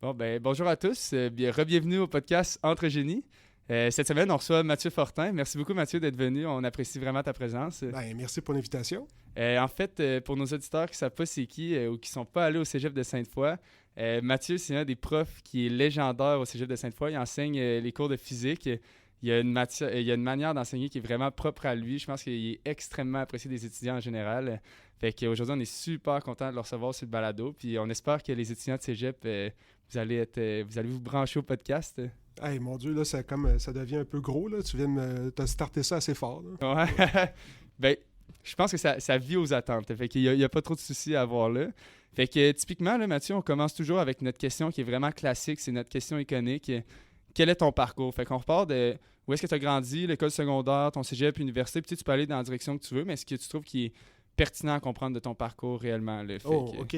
Bon, ben, bonjour à tous. Bienvenue au podcast Entre Génies. Cette semaine, on reçoit Mathieu Fortin. Merci beaucoup, Mathieu, d'être venu. On apprécie vraiment ta présence. Merci pour l'invitation. En fait, pour nos auditeurs qui ne savent pas c'est qui ou qui ne sont pas allés au Cégep de Sainte-Foy, Mathieu, c'est un des profs qui est légendaire au Cégep de Sainte-Foy. Il enseigne les cours de physique. Il y a une manière d'enseigner qui est vraiment propre à lui. Je pense qu'il est extrêmement apprécié des étudiants en général. Fait qu'aujourd'hui, on est super content de le recevoir sur le balado. Puis on espère que les étudiants de Cégep, vous allez vous brancher au podcast. Hey, mon Dieu, là, ça devient un peu gros. Là. Tu viens de te starter ça assez fort. Là. Ouais. Ben, je pense que ça vit aux attentes. Fait qu'il n'y a pas trop de soucis à avoir là. Fait que typiquement, là, Mathieu, on commence toujours avec notre question qui est vraiment classique. C'est notre question iconique. Quel est ton parcours? Fait qu'on repart de où est-ce que tu as grandi, l'école secondaire, ton cégep, l'université. Puis tu peux aller dans la direction que tu veux, mais est-ce que tu trouves qu'il est pertinent à comprendre de ton parcours réellement? Là? OK.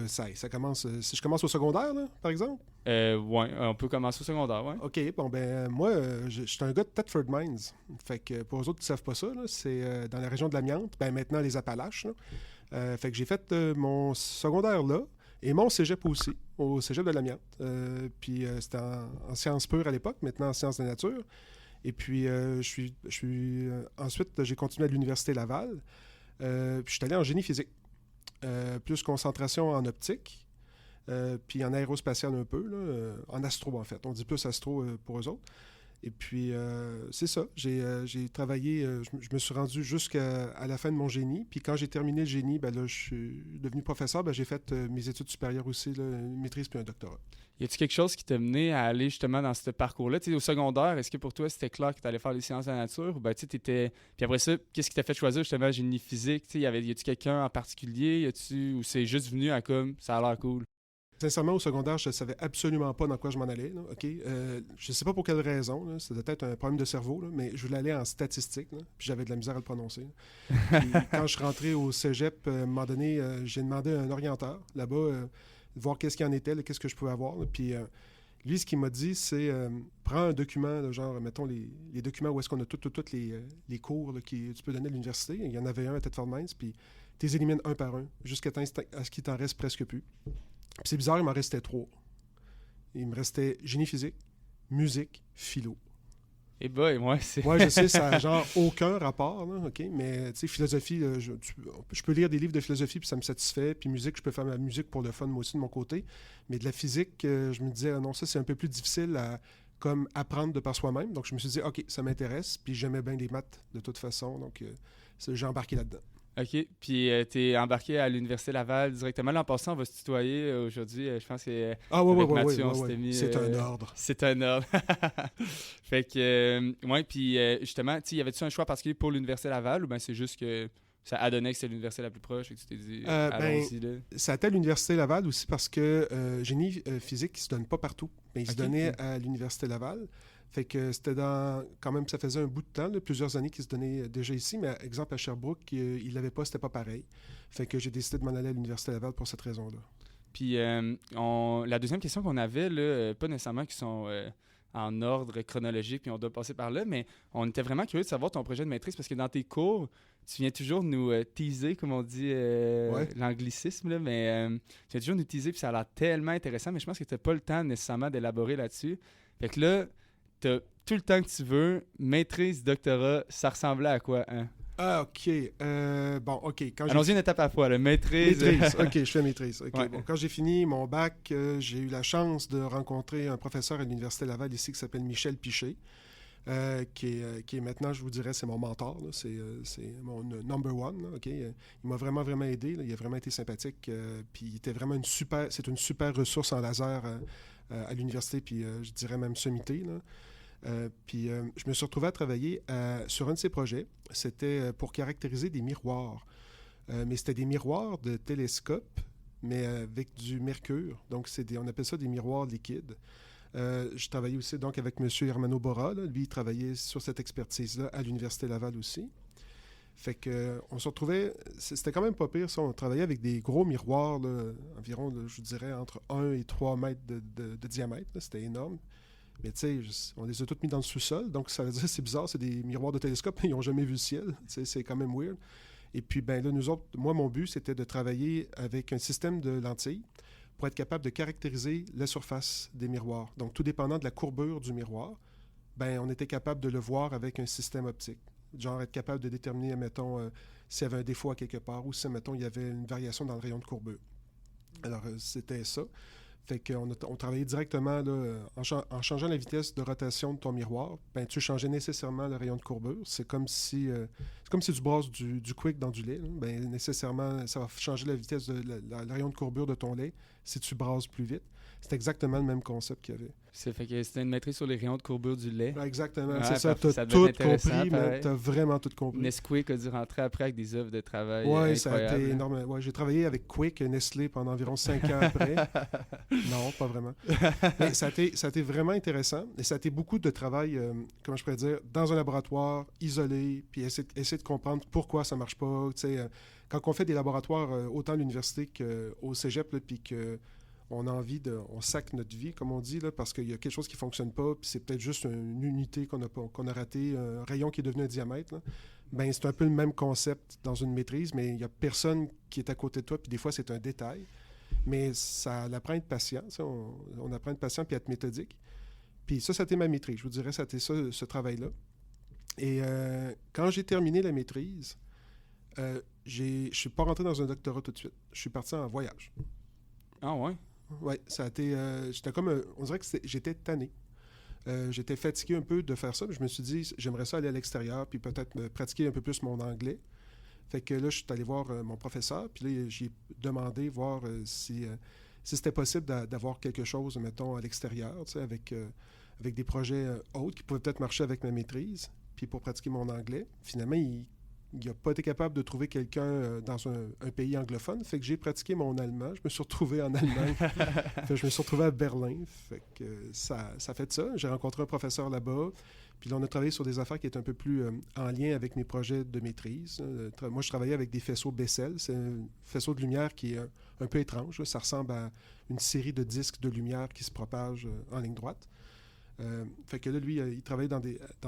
Ça commence... si je commence au secondaire, là, par exemple? Ouais, on peut commencer au secondaire, ouais. OK. Bon, moi, je suis un gars de Thetford Mines. Fait que pour eux autres qui ne savent pas ça, là, c'est dans la région de l'Amiante. Maintenant, les Appalaches. Fait que j'ai fait mon secondaire là. Et mon cégep aussi, au cégep de l'Amiante. C'était en sciences pures à l'époque, maintenant en sciences de la nature. Et puis, ensuite, j'ai continué à l'Université Laval. Puis, je suis allé en génie physique. Plus concentration en optique, puis en aérospatial un peu, là, en astro en fait. On dit plus astro pour eux autres. Et puis, c'est ça. J'ai travaillé, je me suis rendu jusqu'à la fin de mon génie. Puis quand j'ai terminé le génie, là, je suis devenu professeur. J'ai fait mes études supérieures aussi, là, une maîtrise puis un doctorat. Y a-t-il quelque chose qui t'a mené à aller justement dans ce parcours-là? Tu sais, au secondaire, est-ce que pour toi, c'était clair que tu allais faire les sciences de la nature? Ou t'étais... Puis après ça, qu'est-ce qui t'a fait choisir justement génie physique? Tu sais, y a-tu quelqu'un en particulier? Ou c'est juste venu à comme, ça a l'air cool? Sincèrement, au secondaire, je ne savais absolument pas dans quoi je m'en allais. Là, okay? Je ne sais pas pour quelle raison. Là, c'était peut-être un problème de cerveau, là, mais je voulais aller en statistique. Là, puis j'avais de la misère à le prononcer. Puis quand je suis rentré au cégep, à un moment donné, j'ai demandé à un orienteur là-bas de voir qu'est-ce qu'il en était, là, qu'est-ce que je pouvais avoir. Là, puis lui, ce qu'il m'a dit, c'est prends un document, là, genre, mettons les documents où est-ce qu'on a tous les cours là, que tu peux donner à l'université. Il y en avait un à Thetford Mines, puis tu les élimines un par un jusqu'à ce qu'il t'en reste presque plus. Puis c'est bizarre, il m'en restait 3. Il me restait génie physique, musique, philo. Et moi, c'est... Moi, je sais, ça n'a genre aucun rapport, là, OK? Mais, tu sais, philosophie, je peux lire des livres de philosophie, puis ça me satisfait. Puis musique, je peux faire ma musique pour le fun, moi aussi, de mon côté. Mais de la physique, je me disais, non, ça, c'est un peu plus difficile à comme apprendre de par soi-même. Donc, je me suis dit, OK, ça m'intéresse. Puis j'aimais bien les maths, de toute façon. Donc, j'ai embarqué là-dedans. OK. Puis t'es embarqué à l'Université Laval directement. Là, en passant, on va se tutoyer aujourd'hui. Je pense que avec Mathieu, on s'était mis... C'est un ordre. C'est un ordre. Fait que, puis justement, y avait-tu un choix particulier pour l'Université Laval ou bien c'est juste que ça a donné que c'est l'université la plus proche et que tu t'es dit, allons-y là? Ça a été à l'Université Laval aussi parce que génie physique, il se donne pas partout. Mais il se donnait à l'Université Laval. Fait que c'était quand même, ça faisait un bout de temps, là, plusieurs années qu'il se donnait déjà ici, mais exemple à Sherbrooke, il l'avait pas, c'était pas pareil. Fait que j'ai décidé de m'en aller à l'Université Laval pour cette raison-là. Puis la deuxième question qu'on avait, là, pas nécessairement qui sont en ordre chronologique, puis on doit passer par là, mais on était vraiment curieux de savoir ton projet de maîtrise parce que dans tes cours, tu viens toujours nous teaser, comme on dit, l'anglicisme, là, mais tu viens toujours nous teaser, puis ça a l'air tellement intéressant, mais je pense que tu n'as pas le temps nécessairement d'élaborer là-dessus. Fait que là, t'as tout le temps que tu veux, maîtrise, doctorat, ça ressemblait à quoi, hein? Ah, OK. OK. Allons-y une étape à la fois, là. Maîtrise. OK, je fais maîtrise. Okay, ouais. Bon, quand j'ai fini mon bac, j'ai eu la chance de rencontrer un professeur à l'Université Laval ici qui s'appelle Michel Piché, qui est maintenant, je vous dirais, c'est mon mentor. Là. C'est mon number one. Là, okay? Il m'a vraiment, vraiment aidé. Là. Il a vraiment été sympathique. Puis il était vraiment c'est une super ressource en laser à l'université, puis je dirais même sommité, là. Puis je me suis retrouvé à travailler sur un de ces projets. C'était pour caractériser des miroirs. Mais c'était des miroirs de télescope, mais avec du mercure. Donc, on appelle ça des miroirs liquides. Je travaillais aussi donc avec M. Hermano Borra. Là. Lui, il travaillait sur cette expertise-là à l'Université Laval aussi. Fait que on se retrouvait... C'était quand même pas pire, ça. On travaillait avec des gros miroirs, là, environ, là, je dirais, entre 1 et 3 mètres de diamètre. Là. C'était énorme. Mais tu sais, on les a tous mis dans le sous-sol, donc ça veut dire c'est bizarre, c'est des miroirs de télescope, ils n'ont jamais vu le ciel, c'est quand même weird. Et puis, là, nous autres, moi, mon but, c'était de travailler avec un système de lentilles pour être capable de caractériser la surface des miroirs. Donc, tout dépendant de la courbure du miroir, ben, on était capable de le voir avec un système optique. Genre être capable de déterminer, mettons, s'il y avait un défaut à quelque part ou si, mettons, il y avait une variation dans le rayon de courbure. Alors, c'était ça. Fait qu'on on travaillait directement là, en changeant la vitesse de rotation de ton miroir, ben, tu changeais nécessairement le rayon de courbure. C'est comme si tu brasses du quick dans du lait. Là. Ben, nécessairement, ça va changer la vitesse de le rayon de courbure de ton lait si tu brasses plus vite. C'est exactement le même concept qu'il y avait. Ça fait que c'était une maîtrise sur les rayons de courbure du lait. Ben, exactement, Ouais, c'est ça. Tu ça as devait tout être intéressant, compris, mais pareil. tu as vraiment tout compris. Nesquik a dû rentrer après avec des œuvres de travail Oui, ça a incroyables. été énorme. Ouais, j'ai travaillé avec Quick et Nestlé pendant environ 5 ans après. Non, pas vraiment. Mais ça a été vraiment intéressant. Et ça a été beaucoup de travail, comment je pourrais dire, dans un laboratoire, isolé, puis essayer de comprendre pourquoi ça ne marche pas. Quand on fait des laboratoires, autant à l'université qu'au cégep, là, puis qu'on a envie on sac notre vie, comme on dit, là, parce qu'il y a quelque chose qui ne fonctionne pas, puis c'est peut-être juste une unité qu'on a raté, un rayon qui est devenu un diamètre. Là. Ben, c'est un peu le même concept dans une maîtrise, mais il n'y a personne qui est à côté de toi, puis des fois, c'est un détail. Mais ça apprend à être patient. On apprend à être patient puis à être méthodique. Puis ça a été ma maîtrise. Je vous dirais, ça a été ça, ce travail-là. Et quand j'ai terminé la maîtrise, je ne suis pas rentré dans un doctorat tout de suite. Je suis parti en voyage. Ah ouais? Oui, ça a été... j'étais comme... on dirait que j'étais tanné. J'étais fatigué un peu de faire ça, mais je me suis dit, j'aimerais ça aller à l'extérieur, puis peut-être me pratiquer un peu plus mon anglais. Fait que là, je suis allé voir mon professeur, puis là, j'ai demandé voir si c'était possible d'avoir quelque chose, mettons, à l'extérieur, avec des projets autres qui pouvaient peut-être marcher avec ma maîtrise, puis pour pratiquer mon anglais. Finalement, il n'a pas été capable de trouver quelqu'un dans un pays anglophone, fait que j'ai pratiqué mon allemand. Je me suis retrouvé en Allemagne. Je me suis retrouvé à Berlin. Fait que ça fait ça. J'ai rencontré un professeur là-bas. Puis là, on a travaillé sur des affaires qui étaient un peu plus en lien avec mes projets de maîtrise. Moi, je travaillais avec des faisceaux Bessel. C'est un faisceau de lumière qui est un peu étrange. Là. Ça ressemble à une série de disques de lumière qui se propagent en ligne droite. Fait que là, lui, il travaillait dans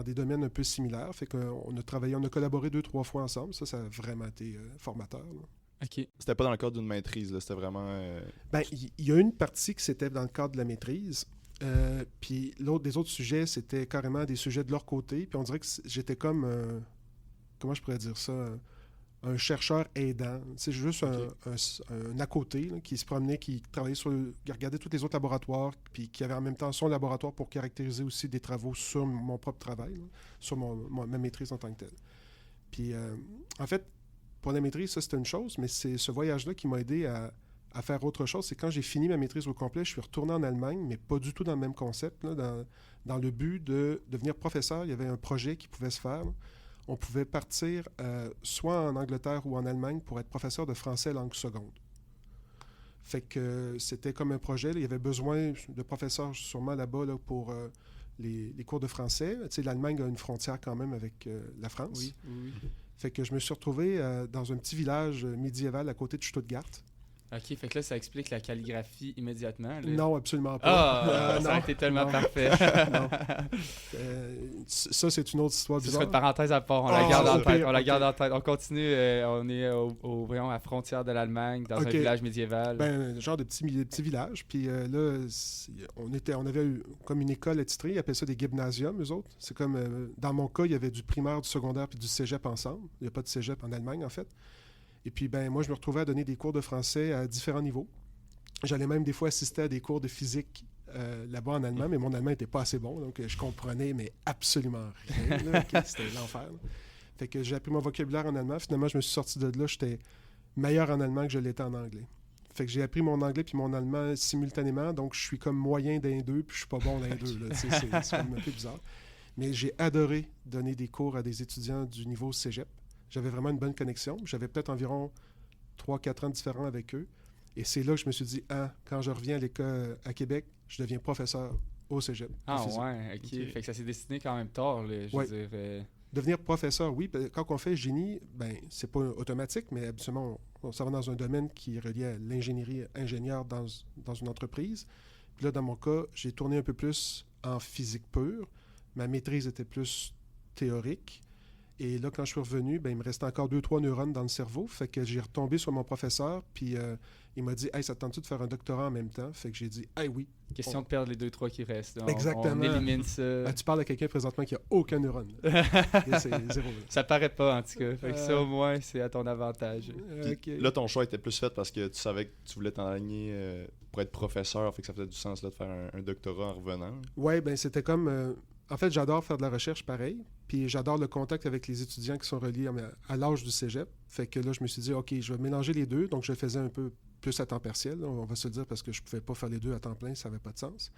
des domaines un peu similaires. Fait qu'on a collaboré 2-3 fois ensemble. Ça a vraiment été formateur. Là. OK. C'était pas dans le cadre d'une maîtrise, là. C'était vraiment... Ben, il y a une partie qui c'était dans le cadre de la maîtrise. Puis des autres sujets, c'était carrément des sujets de leur côté. Puis on dirait que j'étais comme, comment je pourrais dire ça, un chercheur aidant. C'est juste un à côté là, qui se promenait, qui travaillait qui regardait tous les autres laboratoires, puis qui avait en même temps son laboratoire pour caractériser aussi des travaux sur mon propre travail, là, sur ma maîtrise en tant que telle. Puis en fait, pour la maîtrise, ça c'était une chose, mais c'est ce voyage-là qui m'a aidé à faire autre chose. C'est quand j'ai fini ma maîtrise au complet, je suis retourné en Allemagne, mais pas du tout dans le même concept. Là, dans le but de devenir professeur, il y avait un projet qui pouvait se faire. Là. On pouvait partir soit en Angleterre ou en Allemagne pour être professeur de français langue seconde. Fait que c'était comme un projet. Là, il y avait besoin de professeurs sûrement là-bas là, pour les cours de français. Tu sais, l'Allemagne a une frontière quand même avec la France. Oui, oui. Fait que je me suis retrouvé dans un petit village médiéval à côté de Stuttgart. OK, fait que là, ça explique la calligraphie immédiatement. Là. Non, absolument Ah, ça non, a été tellement non. parfait. Non. Ça, c'est une autre histoire Ce bizarre. serait une parenthèse à part, on la Ah, garde en ok, tête. On la ok. garde en tête. On continue, on est voyons, à la frontière de l'Allemagne, dans un Ok. village médiéval. Ben, genre de petit village. Puis là, on avait eu comme une école attitrée, ils appellent ça des gymnasiums, eux autres. C'est comme, dans mon cas, il y avait du primaire, du secondaire puis du cégep ensemble. Il n'y a pas de cégep en Allemagne, en fait. Et puis, ben, moi, je me retrouvais à donner des cours de français à différents niveaux. J'allais même des fois assister à des cours de physique là-bas en allemand, mais mon allemand n'était pas assez bon, donc je comprenais, mais absolument rien. Là, okay, c'était l'enfer. Là. Fait que j'ai appris mon vocabulaire en allemand. Finalement, je me suis sorti de là, j'étais meilleur en allemand que je l'étais en anglais. Fait que j'ai appris mon anglais puis mon allemand simultanément, donc je suis comme moyen d'un deux, puis je suis pas bon d'un deux. Là. C'est comme un peu bizarre. Mais j'ai adoré donner des cours à des étudiants du niveau cégep. J'avais vraiment une bonne connexion. J'avais peut-être environ 3-4 ans différents avec eux. Et c'est là que je me suis dit, quand je reviens à l'école à Québec, je deviens professeur au cégep. Ah ouais, OK. Fait que ça s'est destiné quand même tard, là, je veux dire. Devenir professeur, oui. Quand on fait génie, ben c'est pas automatique, mais habituellement, on s'en va dans un domaine qui est relié à l'ingénierie ingénieur dans une entreprise. Puis là, dans mon cas, j'ai tourné un peu plus en physique pure. Ma maîtrise était plus théorique. Et là, quand je suis revenu, ben, il me restait encore 2-3 neurones dans le cerveau. Fait que j'ai retombé sur mon professeur, puis il m'a dit « Hey, ça te tente-tu de faire un doctorat en même temps? » Fait que j'ai dit « Hey, oui. » Question de perdre les 2-3 qui restent. Exactement. On élimine ça. Ben, tu parles à quelqu'un présentement qui n'a aucun neurone. Et c'est zéro. Ça paraît pas, en tout cas. Fait que ça, au moins, c'est à ton avantage. Okay. Là, ton choix était plus fait parce que tu savais que tu voulais t'enligner pour être professeur, fait que ça faisait du sens là, de faire un doctorat en revenant. Oui, ben c'était comme... En fait, j'adore faire de la recherche pareil, puis j'adore le contact avec les étudiants qui sont reliés à l'âge du cégep. Fait que là, je me suis dit, OK, je vais mélanger les deux. Donc, je le faisais un peu plus à temps partiel, on va se le dire, parce que je ne pouvais pas faire les deux à temps plein, ça n'avait pas de sens.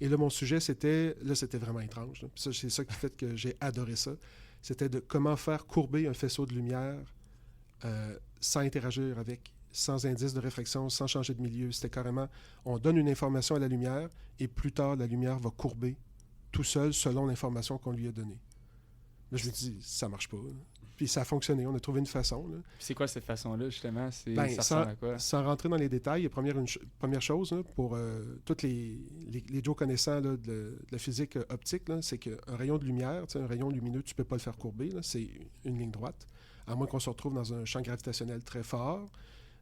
Et là, mon sujet, c'était vraiment étrange. Là. Puis ça, c'est ça qui fait que j'ai adoré ça. C'était de comment faire courber un faisceau de lumière sans interagir avec, sans indice de réfraction, sans changer de milieu. C'était carrément, on donne une information à la lumière, et plus tard, la lumière va courber tout seul selon l'information qu'on lui a donnée. Là, je me dis, ça marche pas. Là. Puis ça a fonctionné, on a trouvé une façon. Là. Puis c'est quoi cette façon-là, justement? Ça sans, ressemble à quoi? Sans rentrer dans les détails, première chose, là, pour tous les Joe connaissants là, de la physique optique, là, c'est qu'un rayon de lumière, un rayon lumineux, tu peux pas le faire courber, là, c'est une ligne droite, à moins qu'on se retrouve dans un champ gravitationnel très fort,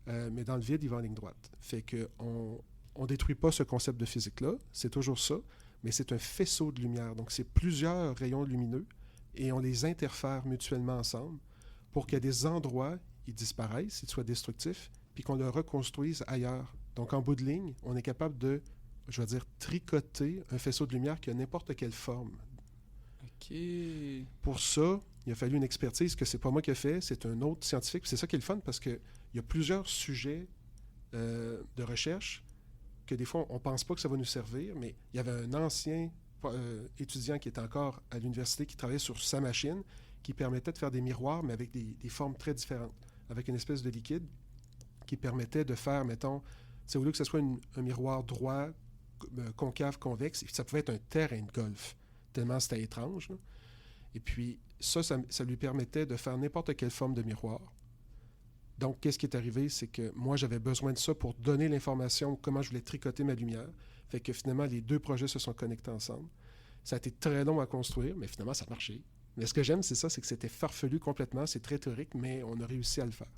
mais dans le vide, il va en ligne droite. Fait qu'on ne détruit pas ce concept de physique-là, c'est toujours ça, mais c'est un faisceau de lumière. Donc, c'est plusieurs rayons lumineux et on les interfère mutuellement ensemble pour qu'il y ait des endroits, ils disparaissent, ils soient destructifs, puis qu'on le reconstruise ailleurs. Donc, en bout de ligne, on est capable de, je vais dire, tricoter un faisceau de lumière qui a n'importe quelle forme. OK. Pour ça, il a fallu une expertise que c'est pas moi qui ai fait, c'est un autre scientifique. Puis c'est ça qui est le fun parce qu'il y a plusieurs sujets de recherche que des fois, on ne pense pas que ça va nous servir, mais il y avait un ancien étudiant qui était encore à l'université qui travaillait sur sa machine qui permettait de faire des miroirs, mais avec des formes très différentes, avec une espèce de liquide qui permettait de faire, mettons, au lieu que ce soit un miroir droit, concave, convexe, ça pouvait être un terrain de golf, tellement c'était étrange. Là. Et puis, ça lui permettait de faire n'importe quelle forme de miroir. Donc, qu'est-ce qui est arrivé? C'est que moi, j'avais besoin de ça pour donner l'information, comment je voulais tricoter ma lumière. Fait que finalement, les deux projets se sont connectés ensemble. Ça a été très long à construire, mais finalement, ça a marché. Mais ce que j'aime, c'est que c'était farfelu complètement, c'est très théorique, mais on a réussi à le faire.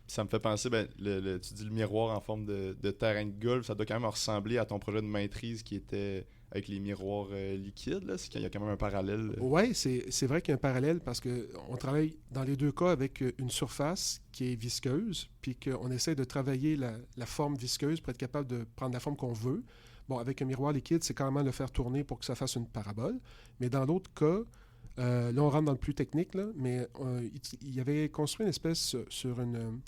Ça me fait penser, tu dis le miroir en forme de terrain de golf, ça doit quand même ressembler à ton projet de maîtrise qui était avec les miroirs liquides, là. Il y a quand même un parallèle. Oui, c'est vrai qu'il y a un parallèle parce qu'on travaille dans les deux cas avec une surface qui est visqueuse, puis qu'on essaie de travailler la forme visqueuse pour être capable de prendre la forme qu'on veut. Bon, avec un miroir liquide, c'est carrément le faire tourner pour que ça fasse une parabole. Mais dans l'autre cas, là, on rentre dans le plus technique, là, mais il avait construit une espèce sur une...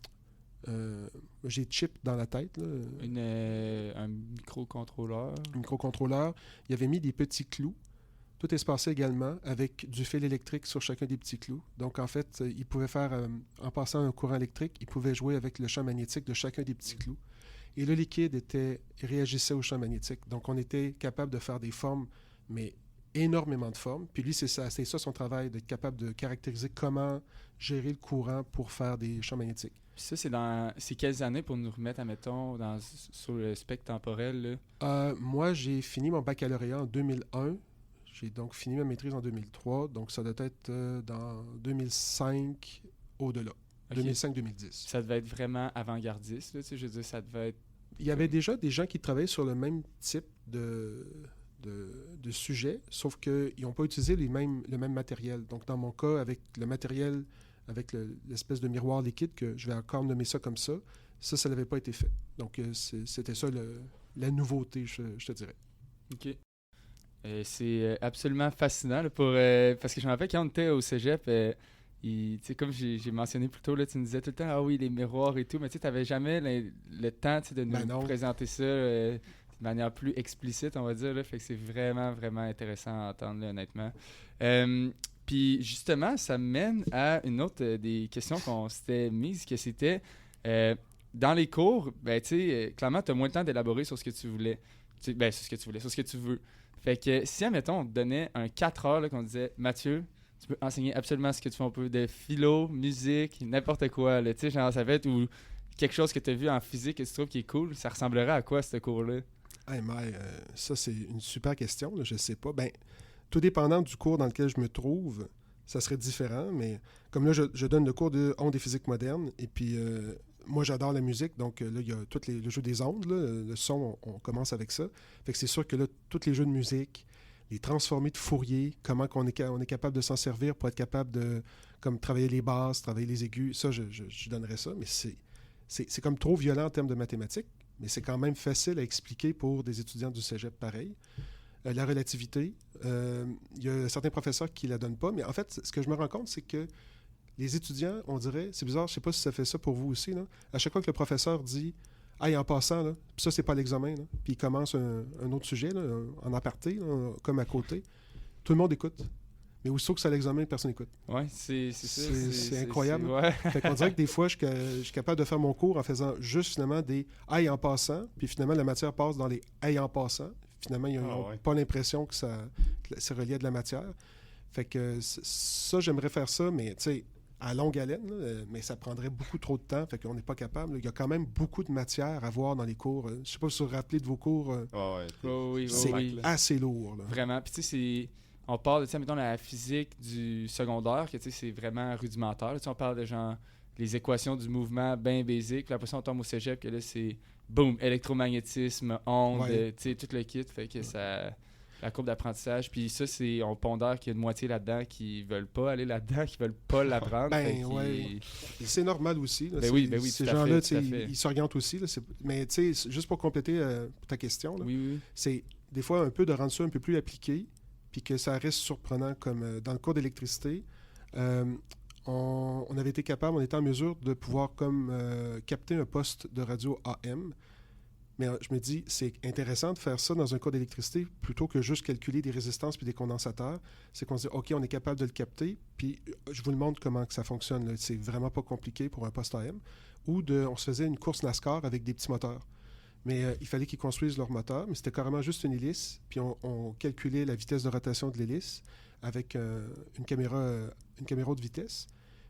j'ai chip dans la tête. Là. Un microcontrôleur. Un microcontrôleur. Il avait mis des petits clous, tout espacé également, avec du fil électrique sur chacun des petits clous. Donc, en fait, il pouvait faire, en passant un courant électrique, il pouvait jouer avec le champ magnétique de chacun des petits clous. Et le liquide réagissait au champ magnétique. Donc, on était capable de faire des formes, mais énormément de formes. Puis lui, c'est ça son travail, d'être capable de caractériser comment gérer le courant pour faire des champs magnétiques. Puis ça, c'est quelles années pour nous remettre, admettons, sur le spectre temporel? Là? Moi, j'ai fini mon baccalauréat en 2001. J'ai donc fini ma maîtrise en 2003. Donc, ça doit être dans 2005 au-delà. Okay. 2005-2010. Ça devait être vraiment avant-gardiste, là, tu sais, je veux dire, ça devait être... Il y avait déjà des gens qui travaillaient sur le même type de sujet, sauf qu'ils n'ont pas utilisé le même matériel. Donc, dans mon cas, avec le matériel, avec l'espèce de miroir liquide, que je vais encore nommer ça comme ça n'avait pas été fait. Donc, c'était ça la nouveauté, je te dirais. OK. C'est absolument fascinant là, parce que je me rappelle quand on était au cégep, comme j'ai mentionné plus tôt, là, tu nous disais tout le temps, ah oui, les miroirs et tout, mais tu n'avais jamais le temps de nous présenter ça de manière plus explicite, on va dire. Là, fait que c'est vraiment, vraiment intéressant à entendre, là, honnêtement. Puis justement, ça me mène à une autre des questions qu'on s'était mises, que c'était, dans les cours, clairement, tu as moins de temps d'élaborer sur ce que tu voulais. Sur ce que tu veux. Fait que si, admettons, on te donnait un 4 heures, là, qu'on disait, Mathieu, tu peux enseigner absolument ce que tu veux. On peut de philo, musique, n'importe quoi. Là, genre, ça va être ou quelque chose que tu as vu en physique et tu trouves qui est cool. Ça ressemblerait à quoi, ce cours-là? Hey, ça, c'est une super question. Là, je sais pas. Tout dépendant du cours dans lequel je me trouve, ça serait différent, mais comme là, je donne le cours de ondes et physique moderne, et puis moi, j'adore la musique, donc là, il y a le jeu des ondes, là, le son, on commence avec ça. Fait que c'est sûr que là, tous les jeux de musique, les transformés de Fourier, comment on est capable de s'en servir pour être capable de comme travailler les basses, travailler les aigus, ça, je donnerais ça, mais c'est comme trop violent en termes de mathématiques, mais c'est quand même facile à expliquer pour des étudiants du cégep pareil. La relativité, il y a certains professeurs qui ne la donnent pas, mais en fait, ce que je me rends compte, c'est que les étudiants, on dirait, c'est bizarre, je ne sais pas si ça fait ça pour vous aussi, là, à chaque fois que le professeur dit « Hey, en passant, là, ça, c'est pas l'examen, là, puis il commence un autre sujet, là, en aparté, là, comme à côté, tout le monde écoute. Mais aussitôt que c'est à l'examen, personne n'écoute. Ouais, c'est ça. C'est incroyable. Ouais. Fait qu'on dirait que des fois, je suis capable de faire mon cours en faisant juste finalement des « Hey, en passant », puis finalement, la matière passe dans les « Hey, en passant ». Finalement, ils n'ont pas l'impression que c'est relié à de la matière. Fait que ça, j'aimerais faire ça, mais tu sais, à longue haleine, là, mais ça prendrait beaucoup trop de temps, fait qu'on n'est pas capable. Il y a quand même beaucoup de matière à voir dans les cours. Je ne sais pas si vous vous rappelez de vos cours. C'est assez lourd. Là. Vraiment. Puis tu sais, on parle de, mettons, la physique du secondaire, que tu sais, c'est vraiment rudimentaire. Là, on parle de genre les équations du mouvement bien basiques. Puis après ça, on tombe au cégep, que là, c'est boum, électromagnétisme, ondes, tu sais, tout le kit. Fait que ça... La courbe d'apprentissage. Puis ça, on pondère qu'il y a une moitié là-dedans qui veulent pas aller là-dedans, qui veulent pas l'apprendre. C'est normal aussi. Là, oui, ces gens-là, ils s'orientent aussi. Là, mais tu sais, juste pour compléter ta question, là, c'est des fois un peu de rendre ça un peu plus appliqué, puis que ça reste surprenant, comme dans le cours d'électricité. On avait été capable, on était en mesure de pouvoir capter un poste de radio AM. Mais je me dis, c'est intéressant de faire ça dans un cours d'électricité plutôt que juste calculer des résistances puis des condensateurs. C'est qu'on se dit, OK, on est capable de le capter, puis je vous le montre comment que ça fonctionne. Là. C'est vraiment pas compliqué pour un poste AM. Ou on se faisait une course NASCAR avec des petits moteurs. Mais il fallait qu'ils construisent leur moteur, mais c'était carrément juste une hélice, puis on calculait la vitesse de rotation de l'hélice avec une caméra de vitesse.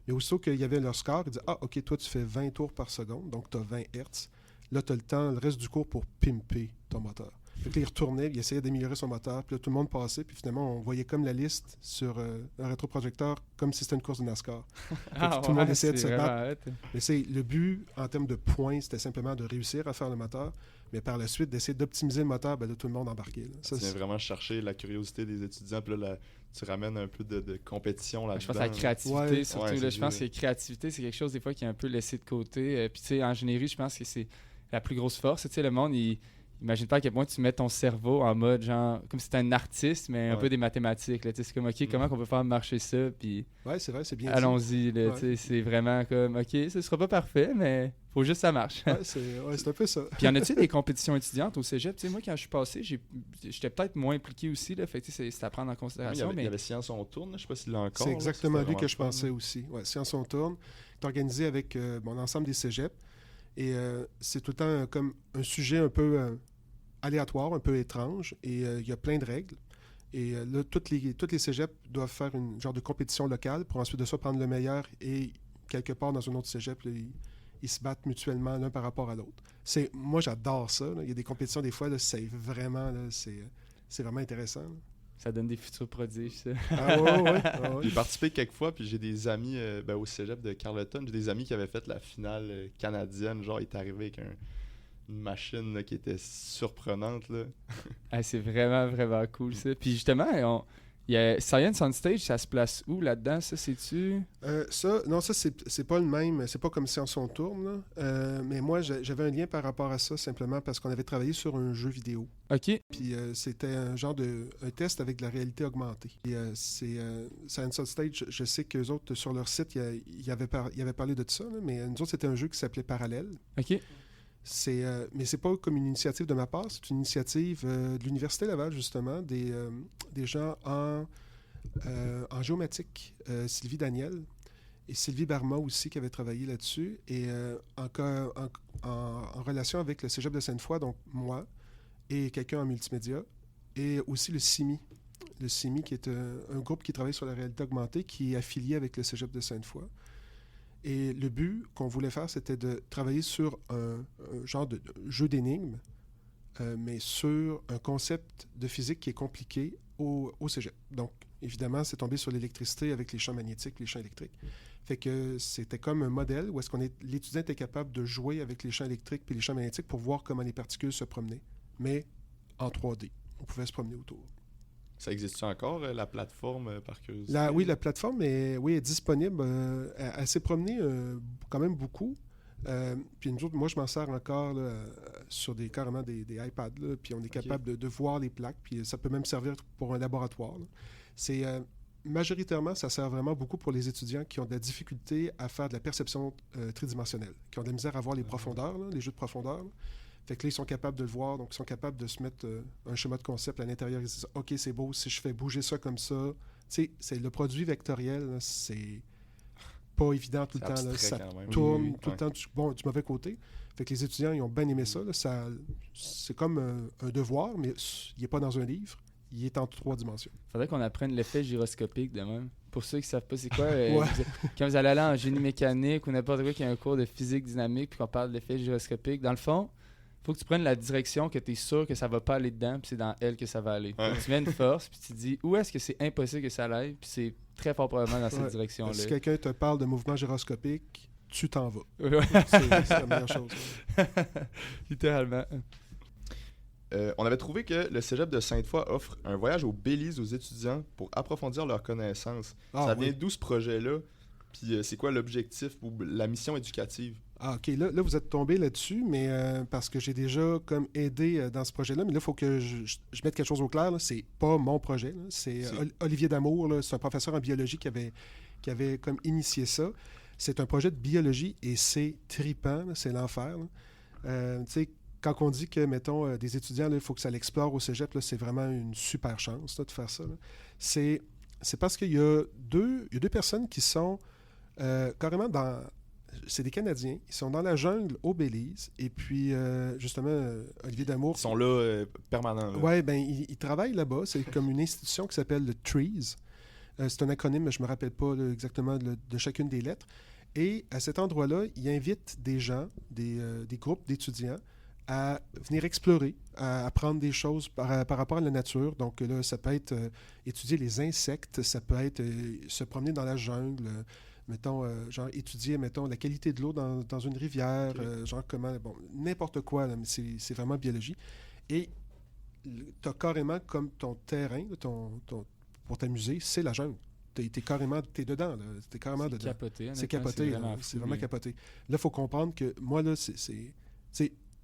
Mais aussitôt qu'il y avait leur score, ils disaient, ah, OK, toi, tu fais 20 tours par seconde, donc tu as 20 Hertz. Là, tu as le temps, le reste du cours pour pimper ton moteur. Fait que là, il retournait, il essayait d'améliorer son moteur, puis là, tout le monde passait, puis finalement, on voyait comme la liste sur un rétroprojecteur, comme si c'était une course de NASCAR. Tout le monde essayait de se battre. Mais le but, en termes de points, c'était simplement de réussir à faire le moteur, mais par la suite, d'essayer d'optimiser le moteur, ben là, tout le monde embarquait. Ça vient vraiment chercher la curiosité des étudiants, puis là, tu ramènes un peu de compétition là-dedans. Je pense à la créativité, surtout. Là, je pense que la créativité, c'est quelque chose, des fois, qui est un peu laissé de côté. Puis, tu sais, en ingénierie, je pense que c'est la plus grosse force. Tu sais, le monde, imagine pas à quel point tu mets ton cerveau en mode, genre, comme si c'était un artiste, mais un peu des mathématiques. Là, c'est comme, OK, comment on peut faire marcher ça? Puis, c'est vrai, c'est bien allons-y. Là, c'est vraiment comme, OK, ce sera pas parfait, mais faut juste que ça marche. C'est un peu ça. Puis, y en a-tu des compétitions étudiantes au cégep? Moi, quand je suis passé, j'étais peut-être moins impliqué aussi. Là, fait que c'est à prendre en considération. Il y avait Science on tourne, je sais pas s'il l'a encore. C'est exactement lui que je pensais aussi. Ouais, Science on tourne. C'est organisé avec l'ensemble des cégeps. Et c'est tout le temps comme un sujet un peu aléatoire, un peu étrange. Et il y a plein de règles. Et là, toutes les cégeps doivent faire une genre de compétition locale pour ensuite de ça prendre le meilleur et quelque part dans un autre cégep, là, ils se battent mutuellement l'un par rapport à l'autre. Moi, j'adore ça. Là. Il y a des compétitions des fois, là, c'est vraiment intéressant. Là. Ça donne des futurs prodiges, ça. Ouais. J'ai participé quelques fois, puis j'ai des amis au cégep de Carleton. J'ai des amis qui avaient fait la finale canadienne. Genre, ils étaient arrivés avec une machine là, qui était surprenante. Là. C'est vraiment, vraiment cool, ça. Puis justement, il y a Science on Stage, ça se place où là-dedans? Ça, c'est-tu? Ça, c'est pas le même. C'est pas comme Science on tourne. Là. Mais moi, j'avais un lien par rapport à ça, simplement parce qu'on avait travaillé sur un jeu vidéo. OK. Puis c'était un genre un test avec de la réalité augmentée. Et Science on Stage, je sais qu'eux autres, sur leur site, ils avaient parlé de ça, là, mais nous autres, c'était un jeu qui s'appelait Parallèle. OK. Mais c'est pas comme une initiative de ma part, c'est une initiative de l'Université Laval, justement, des gens en géomatique, Sylvie Daniel et Sylvie Barma aussi, qui avaient travaillé là-dessus, et en relation avec le Cégep de Sainte-Foy, donc moi, et quelqu'un en multimédia, et aussi le CIMI. Le CIMI, qui est un groupe qui travaille sur la réalité augmentée, qui est affilié avec le Cégep de Sainte-Foy. Et le but qu'on voulait faire, c'était de travailler sur un genre de jeu d'énigmes, mais sur un concept de physique qui est compliqué au cégep. Donc, évidemment, c'est tombé sur l'électricité avec les champs magnétiques, les champs électriques. Fait que c'était comme un modèle où l'étudiant était capable de jouer avec les champs électriques et les champs magnétiques pour voir comment les particules se promenaient, mais en 3D. On pouvait se promener autour. Ça existe encore, la plateforme, par curiosité? Oui, la plateforme est disponible. Elle s'est promenée quand même beaucoup. Puis nous autres, moi, je m'en sers encore là, sur carrément des iPads. Là, puis on est capable de voir les plaques. Puis ça peut même servir pour un laboratoire. Là. C'est majoritairement, ça sert vraiment beaucoup pour les étudiants qui ont de la difficulté à faire de la perception tridimensionnelle, qui ont de la misère à voir les profondeurs, là, les jeux de profondeur. Là. Fait que là, ils sont capables de le voir, donc ils sont capables de se mettre un schéma de concept à l'intérieur. Ils disent « OK, c'est beau, si je fais bouger ça comme ça... » Tu sais, c'est le produit vectoriel, là, c'est pas évident tout le temps. Là, ça tourne tout le temps du mauvais côté. Fait que les étudiants, ils ont bien aimé ça. Là, c'est comme un devoir, mais il n'est pas dans un livre. Il est en 3 dimensions. Faudrait qu'on apprenne l'effet gyroscopique de même. Pour ceux qui ne savent pas c'est quoi, quand vous allez aller en génie mécanique ou n'importe quoi qui a un cours de physique dynamique puis qu'on parle d'effet gyroscopique, dans le fond, il faut que tu prennes la direction que tu es sûr que ça va pas aller dedans, puis c'est dans elle que ça va aller. Ouais. Tu mets une force, puis tu te dis où est-ce que c'est impossible que ça aille, puis c'est très fort probablement dans cette direction-là. Si quelqu'un te parle de mouvement gyroscopique, tu t'en vas. Ouais. C'est la meilleure chose. Littéralement. On avait trouvé que le Cégep de Sainte-Foy offre un voyage au Belize aux étudiants pour approfondir leurs connaissances. Ça vient d'où ce projet-là? Puis c'est quoi l'objectif ou la mission éducative? Ah, OK. Là, vous êtes tombé là-dessus, mais parce que j'ai déjà comme aidé dans ce projet-là. Mais là, il faut que je mette quelque chose au clair. Là. C'est pas mon projet. Là. C'est Olivier Damour. Là. C'est un professeur en biologie qui avait comme initié ça. C'est un projet de biologie et c'est tripant. Là. C'est l'enfer. Tu sais, quand on dit que, mettons, des étudiants, il faut que ça l'explore au cégep, là, c'est vraiment une super chance là, de faire ça. Là. C'est parce qu'il y a deux personnes qui sont carrément dans... C'est des Canadiens. Ils sont dans la jungle au Belize. Et puis, justement, Olivier Damour... Ils sont là permanents. Oui, bien, ils travaillent là-bas. C'est comme une institution qui s'appelle le TREES. C'est un acronyme, mais je ne me rappelle pas là, exactement de chacune des lettres. Et à cet endroit-là, ils invitent des gens, des groupes d'étudiants, à venir explorer, à apprendre des choses par rapport à la nature. Donc là, ça peut être étudier les insectes, ça peut être se promener dans la jungle, mettons, genre étudier, mettons, la qualité de l'eau dans une rivière, genre comment, bon, n'importe quoi, là, mais c'est vraiment biologie. Et tu as carrément comme ton terrain, pour t'amuser, c'est la jungle. T'es dedans, là. T'es carrément dedans. Capoté, c'est capoté, c'est vraiment capoté. Là, il faut comprendre que moi, là,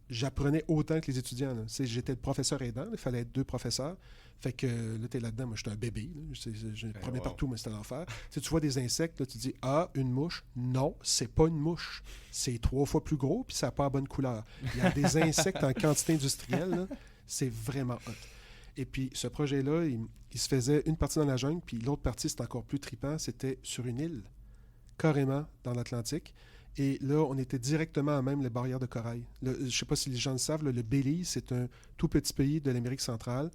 j'apprenais autant que les étudiants. Là. J'étais le professeur aidant, il fallait être 2 professeurs. Fait que là, t'es là-dedans, moi, j'étais un bébé. Je me promenais partout, mais c'était l'enfer. Tu vois des insectes, là, tu dis, une mouche. Non, c'est pas une mouche. C'est 3 fois plus gros, puis ça n'a pas la bonne couleur. Il y a des insectes en quantité industrielle, là. C'est vraiment hot. Et puis, ce projet-là, il se faisait une partie dans la jungle, puis l'autre partie, c'était encore plus trippant, c'était sur une île, carrément dans l'Atlantique. Et là, on était directement à même les barrières de corail. Je ne sais pas si les gens le savent, le Belize, c'est un tout petit pays de l'Amérique centrale.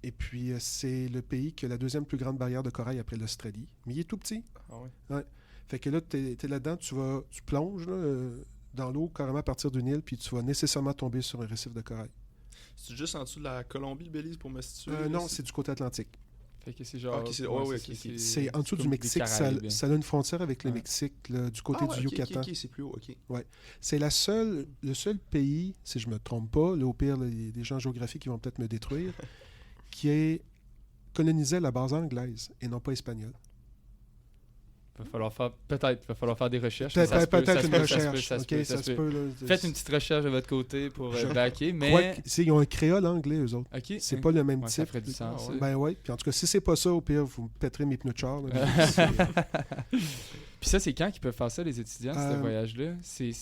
Et puis, c'est le pays qui a la 2e plus grande barrière de corail après l'Australie. Mais il est tout petit. Ah oui? Ouais. Fait que là, tu es là-dedans, tu plonges là, dans l'eau carrément à partir d'une île, puis tu vas nécessairement tomber sur un récif de corail. C'est juste en dessous de la Colombie, le Belize, pour me situer? Non, c'est du côté atlantique. Fait que c'est genre... c'est en dessous du Mexique. Ça a une frontière avec le Mexique, là, du côté du Yucatan. C'est plus haut, OK. Ouais. C'est le seul pays, si je ne me trompe pas, là, au pire, il y a des gens géographiques qui vont peut-être me détruire, qui est colonisé à la base anglaise et non pas espagnole. Il va falloir faire des recherches. Peut-être une recherche. Ça se peut. Faites une petite recherche de votre côté pour backer, mais... Ils ont un créole anglais, eux autres. Okay. C'est pas le même type. Ça ferait du sens. Ben oui. Puis en tout cas, si c'est pas ça, au pire, vous me pèterez mes pneus de char. Puis ça, c'est quand qu'ils peuvent faire ça, les étudiants, ce voyage-là?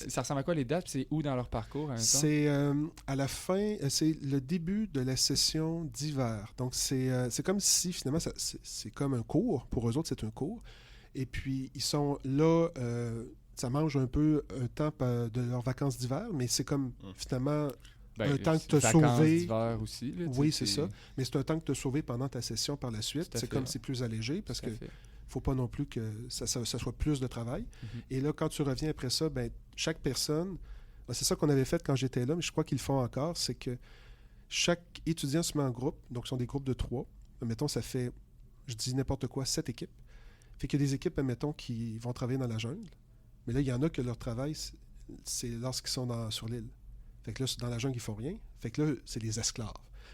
Ça ressemble à quoi les dates? C'est où dans leur parcours? C'est à la fin, c'est le début de la session d'hiver. Donc, c'est comme si, finalement, c'est comme un cours. Pour eux autres, c'est un cours. Et puis, ils sont là, ça mange un peu un temps de leurs vacances d'hiver, mais c'est comme, finalement, un temps que tu as sauvé. D'hiver aussi, là, oui, c'est ça. Mais c'est un temps que tu as sauvé pendant ta session par la suite. C'est comme c'est plus allégé parce que faut pas non plus que ça soit plus de travail. Et là, quand tu reviens après ça, ben, chaque personne, c'est ça qu'on avait fait quand j'étais là, mais je crois qu'ils le font encore, c'est que chaque étudiant se met en groupe, donc ce sont des groupes de 3. Mettons, ça fait je dis n'importe quoi, 7 équipes. Fait qu'il y a des équipes, admettons, qui vont travailler dans la jungle. Mais là, il y en a que leur travail, c'est lorsqu'ils sont sur l'île. Fait que là, dans la jungle, ils font rien. Fait que là, c'est les esclaves.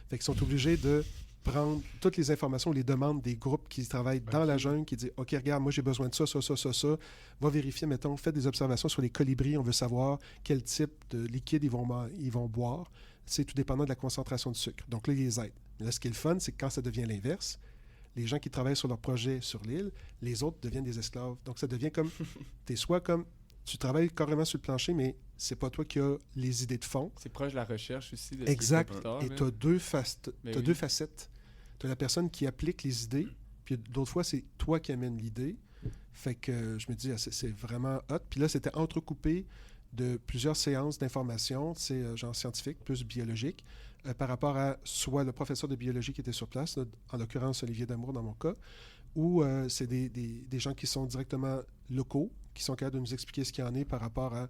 Fait qu'ils sont obligés de prendre toutes les informations, les demandes des groupes qui travaillent dans la jungle, qui disent « OK, regarde, moi, j'ai besoin de ça, ça, ça, ça, ça. » Va vérifier, mettons, faites des observations sur les colibris. On veut savoir quel type de liquide ils vont boire. C'est tout dépendant de la concentration de sucre. Donc là, ils les aident. Mais là, ce qui est le fun, c'est que quand ça devient l'inverse, les gens qui travaillent sur leur projet sur l'île, les autres deviennent des esclaves. Donc, ça devient comme... T'es soit comme... Tu travailles carrément sur le plancher, mais c'est pas toi qui as les idées de fond. C'est proche de la recherche aussi. De exact. Plus tard, et tu as deux facettes. Tu as la personne qui applique les idées, puis d'autres fois, c'est toi qui amènes l'idée. Fait que je me dis, c'est vraiment hot. Puis là, c'était entrecoupé de plusieurs séances d'information, c'est genre scientifique, plus biologique, par rapport à soit le professeur de biologie qui était sur place, là, en l'occurrence Olivier Damour dans mon cas, ou c'est des gens qui sont directement locaux, qui sont capables de nous expliquer ce qu'il y en est par rapport à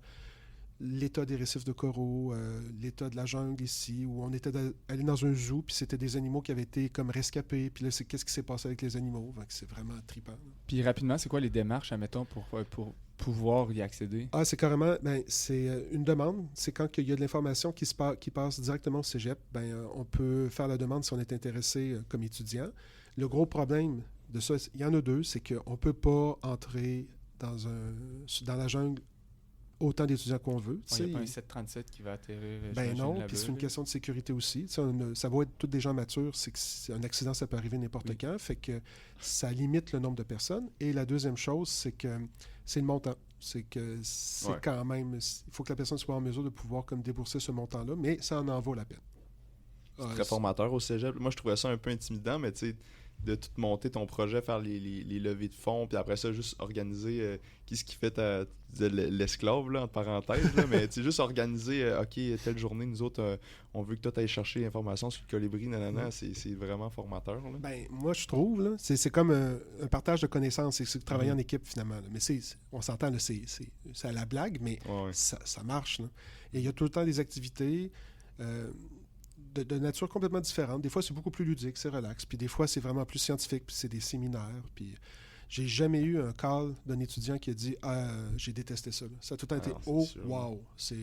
l'état des récifs de coraux, l'état de la jungle ici, où on était allé dans un zoo, puis c'était des animaux qui avaient été comme rescapés, puis là, c'est qu'est-ce qui s'est passé avec les animaux. Donc, c'est vraiment trippant. Puis rapidement, c'est quoi les démarches, admettons, pour pouvoir y accéder? Ah, c'est carrément, c'est une demande. C'est quand il y a de l'information qui passe directement au cégep, on peut faire la demande si on est intéressé comme étudiant. Le gros problème de ça, il y en a deux, c'est qu'on ne peut pas entrer dans la jungle autant d'étudiants qu'on veut. Il n'y a pas un 737 qui va atterrir. Non, puis c'est une question de sécurité aussi. Ça va être tous des gens matures, c'est que un accident, ça peut arriver n'importe quand, fait que ça limite le nombre de personnes. Et la deuxième chose, c'est que c'est le montant. C'est que c'est quand même... Il faut que la personne soit en mesure de pouvoir comme débourser ce montant-là, mais ça en vaut la peine. C'est très formateur au cégep. Moi, je trouvais ça un peu intimidant, mais tu sais, de tout monter ton projet, faire les levées de fonds, puis après ça, juste organiser qu'est-ce qui fait l'esclave, là, entre parenthèses, là, mais tu sais, juste organiser, OK, telle journée, nous autres, on veut que toi, tu ailles chercher l'information sur le colibri, nanana, c'est vraiment formateur. Là. Moi, je trouve, là, c'est comme un partage de connaissances, c'est travailler en équipe, finalement. Là. Mais on s'entend, là, c'est à la blague, mais ça marche. Là. Et il y a tout le temps des activités... de nature complètement différente. Des fois, c'est beaucoup plus ludique, c'est relax. Puis des fois, c'est vraiment plus scientifique, puis c'est des séminaires. Puis j'ai jamais eu un call d'un étudiant qui a dit « Ah, j'ai détesté ça. » Ça a tout le temps été « Oh, wow! » C'est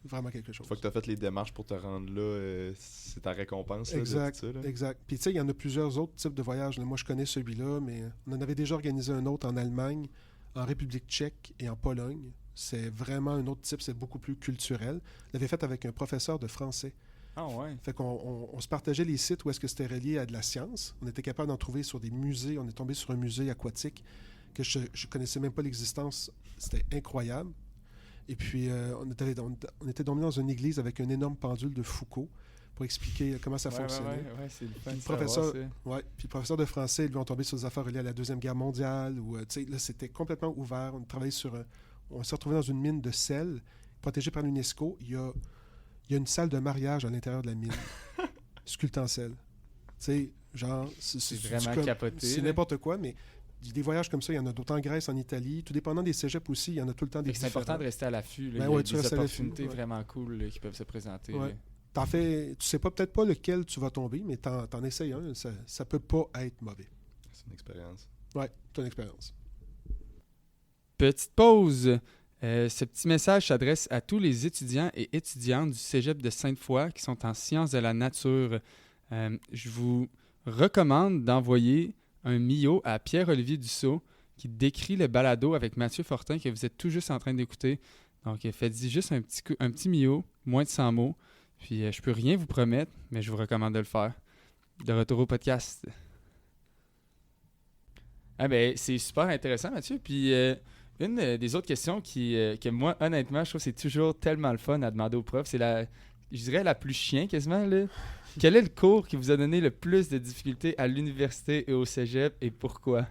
vraiment quelque chose. Une fois que tu as fait les démarches pour te rendre là, c'est ta récompense. Exact, là, de tout ça, là. exact. Puis tu sais, il y en a plusieurs autres types de voyages. Là, moi, je connais celui-là, mais on en avait déjà organisé un autre en Allemagne, en République tchèque et en Pologne. C'est vraiment un autre type, c'est beaucoup plus culturel. Je l'avais fait avec un professeur de français. Ah ouais. Fait qu'on se partageait les sites où est-ce que c'était relié à de la science. On était capable d'en trouver sur des musées. On est tombé sur un musée aquatique que je connaissais même pas l'existence. C'était incroyable. Et puis, on était dormi dans une église avec un énorme pendule de Foucault pour expliquer comment ça fonctionnait. Ouais, c'est le fun. Puis le professeur de français, lui, on tombé sur des affaires reliées à la Deuxième Guerre mondiale. Là, c'était complètement ouvert. On s'est retrouvé dans une mine de sel protégée par l'UNESCO. Il y a une salle de mariage à l'intérieur de la mine, sculptée en sel. Tu sais, genre... C'est vraiment capoté. C'est n'importe quoi, mais des voyages comme ça, il y en a d'autant en Grèce, en Italie. Tout dépendant des cégeps aussi, il y en a tout le temps des différents. C'est important de rester à l'affût. Il y a des opportunités vraiment cool là, qui peuvent se présenter. Ouais. Tu sais peut-être pas lequel tu vas tomber, mais t'en essayes un. Ça peut pas être mauvais. C'est une expérience. Ouais, c'est une expérience. Petite pause. Ce petit message s'adresse à tous les étudiants et étudiantes du Cégep de Sainte-Foy qui sont en sciences de la nature. Je vous recommande d'envoyer un MIO à Pierre-Olivier Dussault qui décrit le balado avec Mathieu Fortin que vous êtes tout juste en train d'écouter. Donc, faites-y juste un petit MIO, moins de 100 mots. Puis, je peux rien vous promettre, mais je vous recommande de le faire. De retour au podcast. C'est super intéressant, Mathieu. Puis... une des autres questions que moi, honnêtement, je trouve que c'est toujours tellement le fun à demander aux profs, c'est je dirais la plus chiant quasiment. Là. Quel est le cours qui vous a donné le plus de difficultés à l'université et au cégep et pourquoi?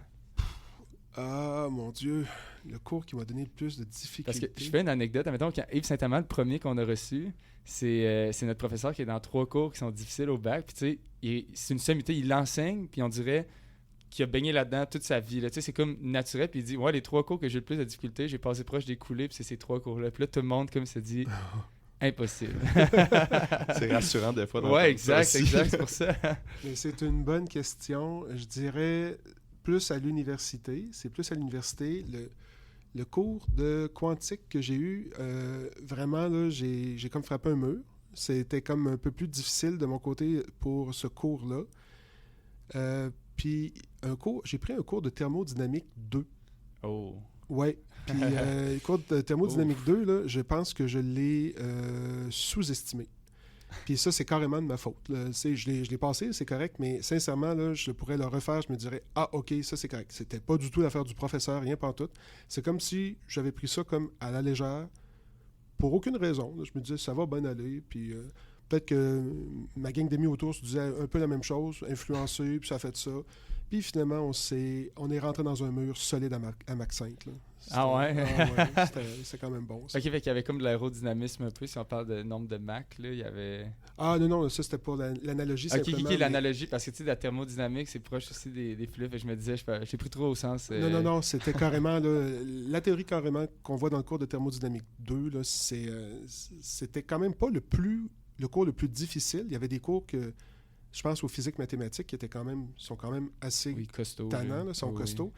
Ah, mon Dieu, le cours qui m'a donné le plus de difficultés. Parce que je fais une anecdote. Admettons, quand Yves Saint-Amand, le premier qu'on a reçu, c'est notre professeur qui est dans 3 cours qui sont difficiles au bac. Puis tu sais, c'est une sommité, il l'enseigne, puis on dirait... qui a baigné là-dedans toute sa vie. Là. Tu sais, c'est comme naturel. Puis il dit, ouais, les 3 cours que j'ai le plus de difficultés, j'ai passé proche des coulées, puis c'est ces 3 cours-là. Puis là, tout le monde, comme se dit, Impossible. C'est rassurant des fois. Ouais, exact, c'est pour ça. Mais c'est une bonne question. Je dirais plus à l'université. C'est plus à l'université. Le cours de quantique que j'ai eu, vraiment, là, j'ai comme frappé un mur. C'était comme un peu plus difficile de mon côté pour ce cours-là. Puis, j'ai pris un cours de thermodynamique 2. Oh. Ouais. Puis, le cours de thermodynamique 2, là, je pense que je l'ai sous-estimé. Puis ça, c'est carrément de ma faute. Là. Je l'ai passé, c'est correct, mais sincèrement, là, je pourrais le refaire, je me dirais « Ah, OK, ça c'est correct. » C'était pas du tout l'affaire du professeur, rien pantoute. C'est comme si j'avais pris ça comme à la légère, pour aucune raison. Là. Je me disais « Ça va bien aller. » Puis peut-être que ma gang d'amis autour se disait un peu la même chose, influencé, puis ça a fait ça. Puis finalement, on est rentré dans un mur solide à Mach 5. Là. Ah ouais? C'était quand même bon. Ça. OK, fait qu'il y avait comme de l'aérodynamisme un peu, si on parle de nombre de Mach, là, il y avait... Ah non, ça c'était pour l'analogie simplement. OK, l'analogie, parce que tu sais, la thermodynamique, c'est proche aussi des fluides, et je me disais, j'ai pris trop au sens... Non, c'était carrément, là, la théorie carrément qu'on voit dans le cours de thermodynamique 2, là, c'était quand même pas le cours le plus difficile. Il y avait des cours que, je pense aux physiques mathématiques, qui sont quand même assez costauds, tannants, là, sont costauds.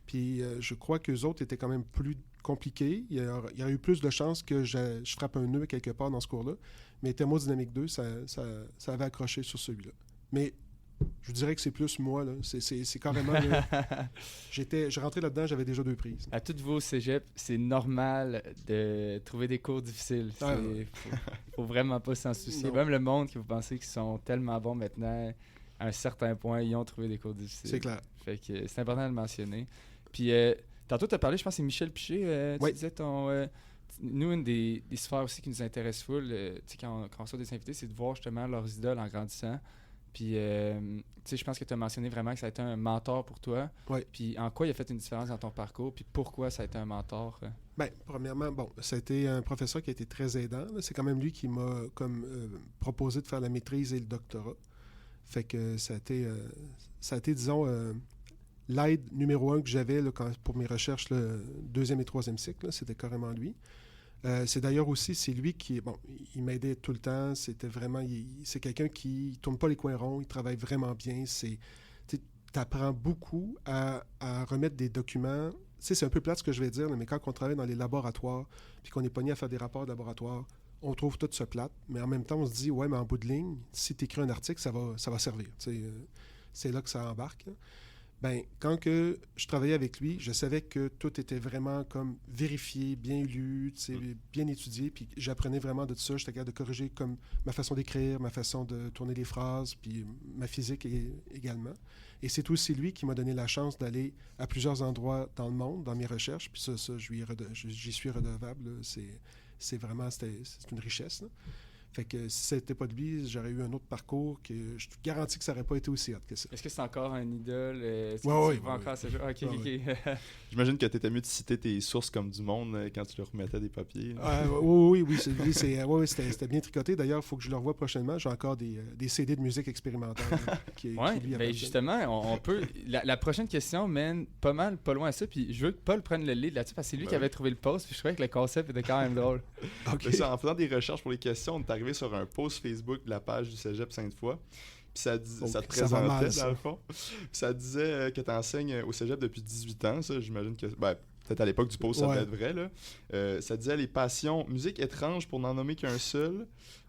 Puis je crois qu'eux autres étaient quand même plus compliqués. Il y a eu plus de chances que je frappe un nœud quelque part dans ce cours-là. Mais thermodynamique 2, ça avait accroché sur celui-là. Mais je dirais que c'est plus moi. Là. C'est carrément... je rentrais là-dedans, j'avais déjà 2 prises. À tous vos cégeps, c'est normal de trouver des cours difficiles. Faut vraiment pas s'en soucier. Même le monde que vous pensez qu'ils sont tellement bons maintenant, à un certain point, ils ont trouvé des cours difficiles. C'est clair. Fait que c'est important de le mentionner. Puis, tantôt, tu as parlé, je pense que c'est Michel Piché. Tu disais nous, une des sphères aussi qui nous intéresse full, quand on reçoit des invités, c'est de voir justement leurs idoles en grandissant. Puis, je pense que tu as mentionné vraiment que ça a été un mentor pour toi. Oui. Puis, en quoi il a fait une différence dans ton parcours? Puis, pourquoi ça a été un mentor? Bien, premièrement, ça a été un professeur qui a été très aidant. Là. C'est quand même lui qui m'a proposé de faire la maîtrise et le doctorat. Fait que ça a été disons, l'aide numéro 1 que j'avais là, pour mes recherches, le 2e et 3e cycle. Là, c'était carrément lui. C'est d'ailleurs aussi, c'est lui qui... Bon, il m'aidait tout le temps. C'était vraiment... c'est quelqu'un qui ne tourne pas les coins ronds. Il travaille vraiment bien. Tu apprends beaucoup à remettre des documents. C'est un peu plate ce que je vais dire, mais quand on travaille dans les laboratoires puis qu'on est pogné à faire des rapports de laboratoire, on trouve tout ça plate, mais en même temps, on se dit, ouais, mais en bout de ligne, si tu écris un article, ça va servir. C'est là que ça embarque. Là. Ben, quand que je travaillais avec lui, je savais que tout était vraiment comme vérifié, bien lu, bien étudié, puis j'apprenais vraiment de ça. J'étais capable de corriger comme ma façon d'écrire, ma façon de tourner les phrases, puis ma physique également. Et c'est aussi lui qui m'a donné la chance d'aller à plusieurs endroits dans le monde, dans mes recherches, puis ça j'y suis redevable. C'est une richesse. Là. Fait que si c'était pas de lui, j'aurais eu un autre parcours que je te garantis que ça n'aurait pas été aussi hot que ça. Est-ce que c'est encore un idole? Oui. Encore ce jeu? OK. J'imagine que tu étais mieux de citer tes sources comme du monde quand tu leur remettais des papiers. Oui, c'était bien tricoté. D'ailleurs, il faut que je le revoie prochainement. J'ai encore des CD de musique expérimentale. Justement, on peut... La prochaine question mène pas loin à ça. Puis je veux que Paul prenne le lead là-dessus parce que c'est lui qui avait trouvé le post. Puis je trouvais que le concept était quand même drôle. Okay. Ça, en faisant des recherches pour les questions, on est arrivé sur un post Facebook de la page du Cégep Sainte-Foy. Puis ça te présentait, dans le fond. Puis ça disait que tu enseignes au Cégep depuis 18 ans. Ça, j'imagine que... peut-être à l'époque du post, ça devait être vrai. Là. Ça disait les passions, musique étrange pour n'en nommer qu'un seul.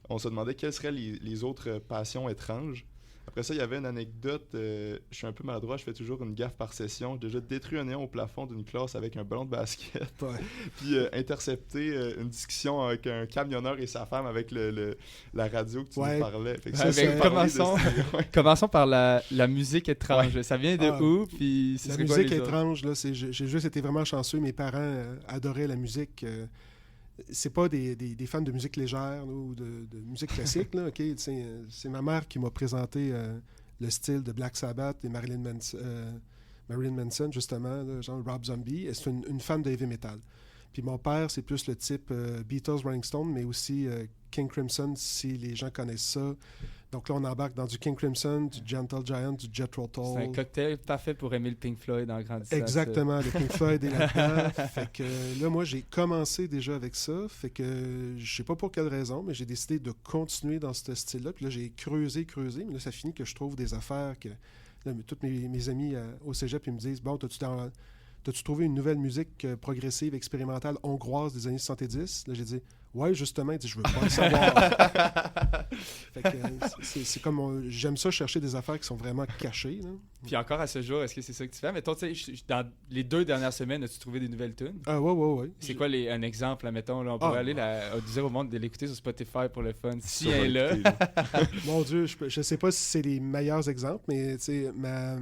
On se demandait quelles seraient les autres passions étranges. Après ça, il y avait une anecdote. Je suis un peu maladroit, je fais toujours une gaffe par session. J'ai déjà détruit un néon au plafond d'une classe avec un ballon de basket. Ouais. Puis intercepté une discussion avec un camionneur et sa femme avec la radio que tu nous parlais. Fait que commençons par la musique étrange. Ouais. Ça vient de où? Puis la musique étrange, là, j'ai juste été vraiment chanceux. Mes parents adoraient la musique. C'est pas des fans de musique légère là, ou de musique classique. Là, okay? C'est ma mère qui m'a présenté le style de Black Sabbath et Marilyn Manson, justement, là, genre Rob Zombie. C'est une fan de heavy metal. Puis mon père, c'est plus le type Beatles, Rolling Stone, mais aussi King Crimson, si les gens connaissent ça. Donc là, on embarque dans du King Crimson, du Gentle Giant, du Jethro Tull. C'est un cocktail parfait pour aimer le Pink Floyd en grandissant. Exactement, le Pink Floyd est là-dedans. Fait que là, moi, j'ai commencé déjà avec ça. Fait que je sais pas pour quelle raison, mais j'ai décidé de continuer dans ce style-là. Puis là, j'ai creusé. Mais là, ça finit que je trouve des affaires que... Là, tous mes amis au cégep, ils me disent « Bon, t'as-tu trouvé une nouvelle musique progressive, expérimentale, hongroise des années 70? » Là, j'ai dit « Ouais, justement. » Il dit « Je veux pas le savoir. » Fait que c'est comme... j'aime ça, chercher des affaires qui sont vraiment cachées. Là. Puis encore à ce jour, est-ce que c'est ça que tu fais? Mettons, tu sais, dans les 2 dernières semaines, as-tu trouvé des nouvelles tunes? Ah, ouais. C'est quoi un exemple, là, mettons? Là, on pourrait aller dire au monde de l'écouter sur Spotify pour le fun. Si elle est là. Mon Dieu, je sais pas si c'est les meilleurs exemples, mais tu sais, ma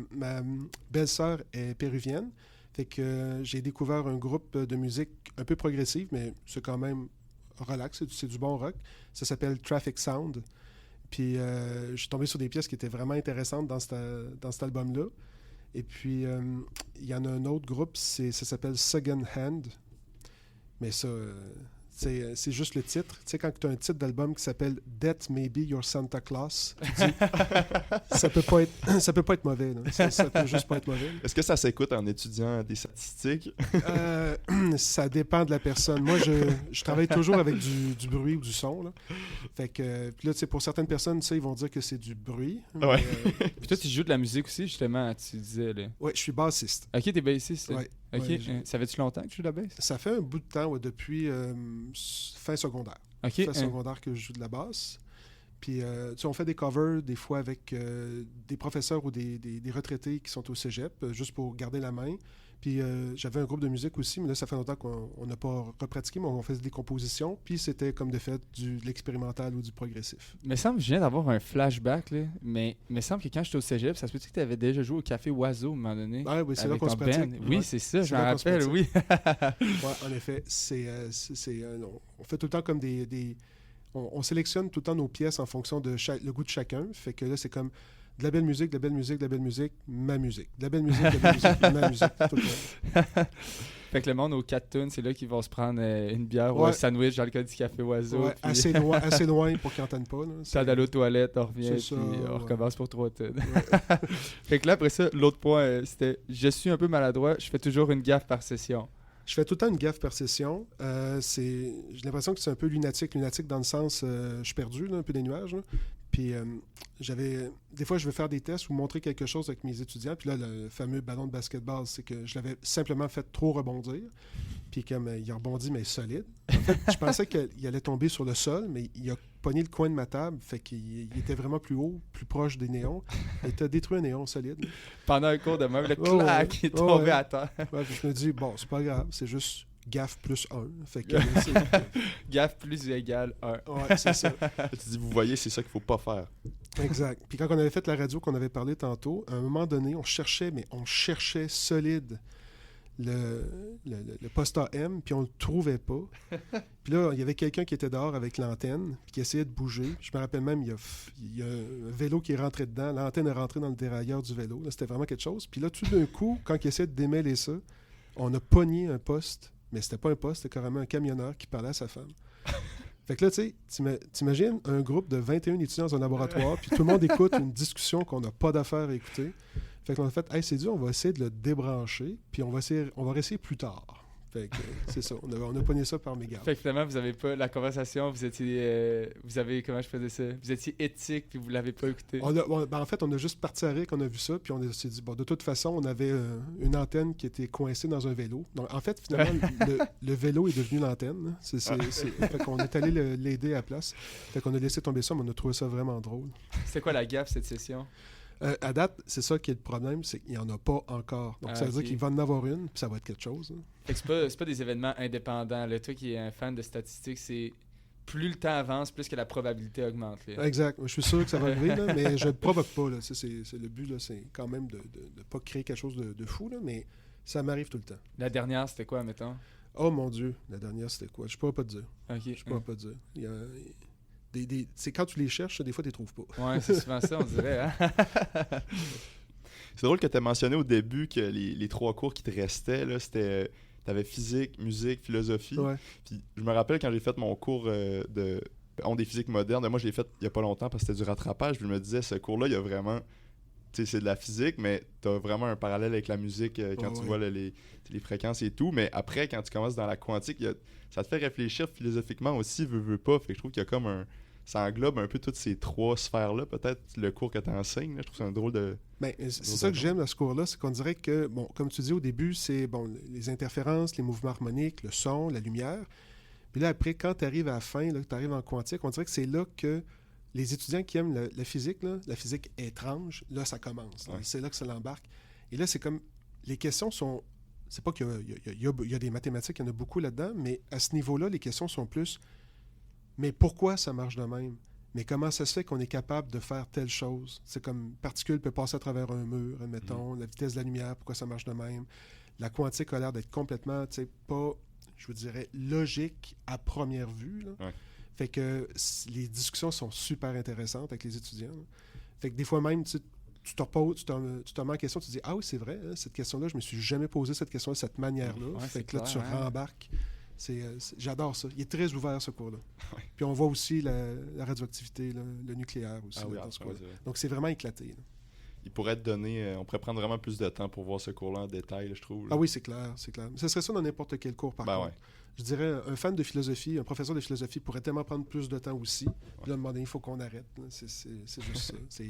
belle-sœur est péruvienne. Fait que j'ai découvert un groupe de musique un peu progressive, mais c'est quand même relax, c'est du bon rock. Ça s'appelle Traffic Sound. Puis je suis tombé sur des pièces qui étaient vraiment intéressantes dans cet album-là. Et puis il y en a un autre groupe, ça s'appelle Second Hand. Mais ça, c'est juste le titre. Tu sais, quand tu as un titre d'album qui s'appelle That May Be Your Santa Claus, tu dis, ça peut pas être mauvais. Là. Ça peut juste pas être mauvais. Est-ce que ça s'écoute en étudiant des statistiques? Ça dépend de la personne. Moi, je travaille toujours avec du bruit ou du son. Là. Fait que, puis là, tu sais, pour certaines personnes, ils vont dire que c'est du bruit. Ouais. Puis toi, tu joues de la musique aussi, justement, tu disais. Oui, je suis bassiste. Ok, t'es bassiste. Ouais. Ok, Ouais, ça fait-tu longtemps que tu joues de la basse? Ça fait un bout de temps, depuis fin secondaire. Ok. Fin secondaire que je joue de la basse. Puis, tu sais, on fait des covers des fois avec des professeurs ou des retraités qui sont au cégep, juste pour garder la main. Puis, j'avais un groupe de musique aussi, mais là, ça fait longtemps qu'on n'a pas repratiqué, mais on faisait des compositions. Puis, c'était comme de fait de l'expérimental ou du progressif. Il me semble que je viens d'avoir un flashback, là, mais il me semble que quand j'étais au cégep, ça se peut que tu avais déjà joué au Café Oiseau à un moment donné. Ah, oui, c'est là avec qu'on se ton pratique. band. Oui, Ouais. c'est ça, je C'est me là qu'on se rappelle, oui. Ouais, en effet, on fait tout le temps comme on sélectionne tout le temps nos pièces en fonction de le goût de chacun. Fait que là, c'est comme de la belle musique, de la belle musique, de la belle musique, ma musique. De la belle musique, de la belle musique, ma musique. Tout le temps. Fait que le monde aux 4 tunes, c'est là qu'ils vont se prendre une bière ou Ouais. un sandwich dans le cas du Café Oiseau. Ouais, puis assez loin pour qu'ils n'entendent pas. Là. t'as d'aller aux toilettes, on revient, C'est puis ça, on ouais. recommence pour 3 tunes. Ouais. Fait que là, après ça, l'autre point, c'était « Je suis un peu maladroit, je fais toujours une gaffe par session. » Je fais tout le temps une gaffe par session. J'ai l'impression que c'est un peu lunatique. Lunatique dans le sens, je suis perdu, là, un peu des nuages. Là. Puis des fois, je veux faire des tests ou montrer quelque chose avec mes étudiants. Puis là, le fameux ballon de basketball, c'est que je l'avais simplement fait trop rebondir. Puis comme il a rebondi, mais solide. En fait, je pensais qu'il allait tomber sur le sol, mais il a pogné le coin de ma table. Fait qu'il était vraiment plus haut, plus proche des néons. Il t'a détruit un néon solide. Pendant un cours de même, le Oh, clac, ouais. il est tombé Ouais. à terre. Ouais, puis je me dis, bon, c'est pas grave, c'est juste gaffe plus 1. Fait que Gaffe plus égale 1. ouais, c'est ça. Tu dis, vous voyez, c'est ça qu'il faut pas faire. Exact. Puis quand on avait fait la radio qu'on avait parlé tantôt, à un moment donné, on cherchait solide le poste AM, puis on le trouvait pas. Puis là, il y avait quelqu'un qui était dehors avec l'antenne, puis qui essayait de bouger. Je me rappelle même, il y a un vélo qui est rentré dedans. L'antenne est rentrée dans le dérailleur du vélo. Là, c'était vraiment quelque chose. Puis là, tout d'un coup, quand il essayait de démêler ça, on a pogné un poste. Mais c'était pas un poste, c'était carrément un camionneur qui parlait à sa femme. Fait que là, tu sais, t'imagines un groupe de 21 étudiants dans un laboratoire, puis tout le monde écoute une discussion qu'on n'a pas d'affaire à écouter. Fait qu'on a fait, hey, c'est dur, on va essayer de le débrancher, puis on va réessayer plus tard. Fait que c'est ça, on a pogné ça par mégarde. Fait que finalement, vous avez pas la conversation, vous étiez. Vous avez. Comment je faisais ça? Vous étiez éthique, puis vous l'avez pas écouté. En fait, on a juste parti à rire qu'on a vu ça, puis on s'est dit, bon, de toute façon, on avait une antenne qui était coincée dans un vélo. Donc, en fait, finalement, le vélo est devenu l'antenne. Fait qu'on est allé l'aider à la place. Fait qu'on a laissé tomber ça, mais on a trouvé ça vraiment drôle. C'était quoi la gaffe, cette session? À date, c'est ça qui est le problème, c'est qu'il n'y en a pas encore. Donc, ça veut dire qu'il va en avoir une, puis ça va être quelque chose. Hein. Fait que c'est pas des événements indépendants. Là. Toi qui es un fan de statistiques, c'est plus le temps avance, plus que la probabilité augmente. Là. Exact. Je suis sûr que ça va arriver, là, mais je ne provoque pas. Là. C'est le but, là, c'est quand même de ne pas créer quelque chose de fou, là, mais ça m'arrive tout le temps. La dernière, c'était quoi, mettons? Oh mon Dieu, la dernière, c'était quoi? Je ne pourrais pas te dire. Ok. Je pourrais pas te dire. Il y a... c'est quand tu les cherches, des fois, tu les trouves pas. Ouais, c'est souvent ça, on dirait. Hein? C'est drôle que tu as mentionné au début que les 3 cours qui te restaient, là, c'était... T'avais physique, musique, philosophie. Ouais. Puis je me rappelle quand j'ai fait mon cours ont des physiques modernes. Moi, je l'ai fait il y a pas longtemps parce que c'était du rattrapage. Puis je me disais, ce cours-là, il y a vraiment... Tu sais, c'est de la physique, mais t'as vraiment un parallèle avec la musique quand tu vois les fréquences et tout. Mais après, quand tu commences dans la quantique, ça te fait réfléchir philosophiquement aussi, veux pas. Fait que je trouve qu'il y a comme un... Ça englobe un peu toutes ces trois sphères-là, peut-être, le cours que tu enseignes. Je trouve que c'est un drôle de... C'est ça que j'aime dans ce cours-là, c'est qu'on dirait que, bon, comme tu dis au début, c'est les interférences, les mouvements harmoniques, le son, la lumière. Puis là, après, quand tu arrives à la fin, tu arrives en quantique, on dirait que c'est là que les étudiants qui aiment la physique, la physique étrange, là, ça commence. Ouais. C'est là que ça l'embarque. Et là, c'est comme... Les questions sont... C'est pas qu'il y a des mathématiques, il y en a beaucoup là-dedans, mais à ce niveau-là, les questions sont plus... Mais pourquoi ça marche de même? Mais comment ça se fait qu'on est capable de faire telle chose? C'est comme une particule peut passer à travers un mur, admettons, la vitesse de la lumière, pourquoi ça marche de même? La quantique a l'air d'être complètement, pas, je vous dirais, logique à première vue. Là. Ouais. Fait que les discussions sont super intéressantes avec les étudiants. Là. Fait que des fois même, tu te reposes, tu te remets en question, tu te dis « Ah oui, c'est vrai, cette question-là, je me suis jamais posé cette question de cette manière-là. Ouais, fait que là, tu rembarques. J'adore ça. Il est très ouvert, ce cours-là. Ouais. Puis on voit aussi la radioactivité, le nucléaire aussi. Dans ce cours-là. Donc, c'est vraiment éclaté. Là. Il pourrait être donné... on pourrait prendre vraiment plus de temps pour voir ce cours-là en détail, je trouve. Là. Ah oui, c'est clair. Ce serait ça dans n'importe quel cours, par contre. Ouais. Je dirais, un fan de philosophie, un professeur de philosophie pourrait tellement prendre plus de temps aussi. Puis là, à un moment donné, il faut qu'on arrête. C'est juste ça.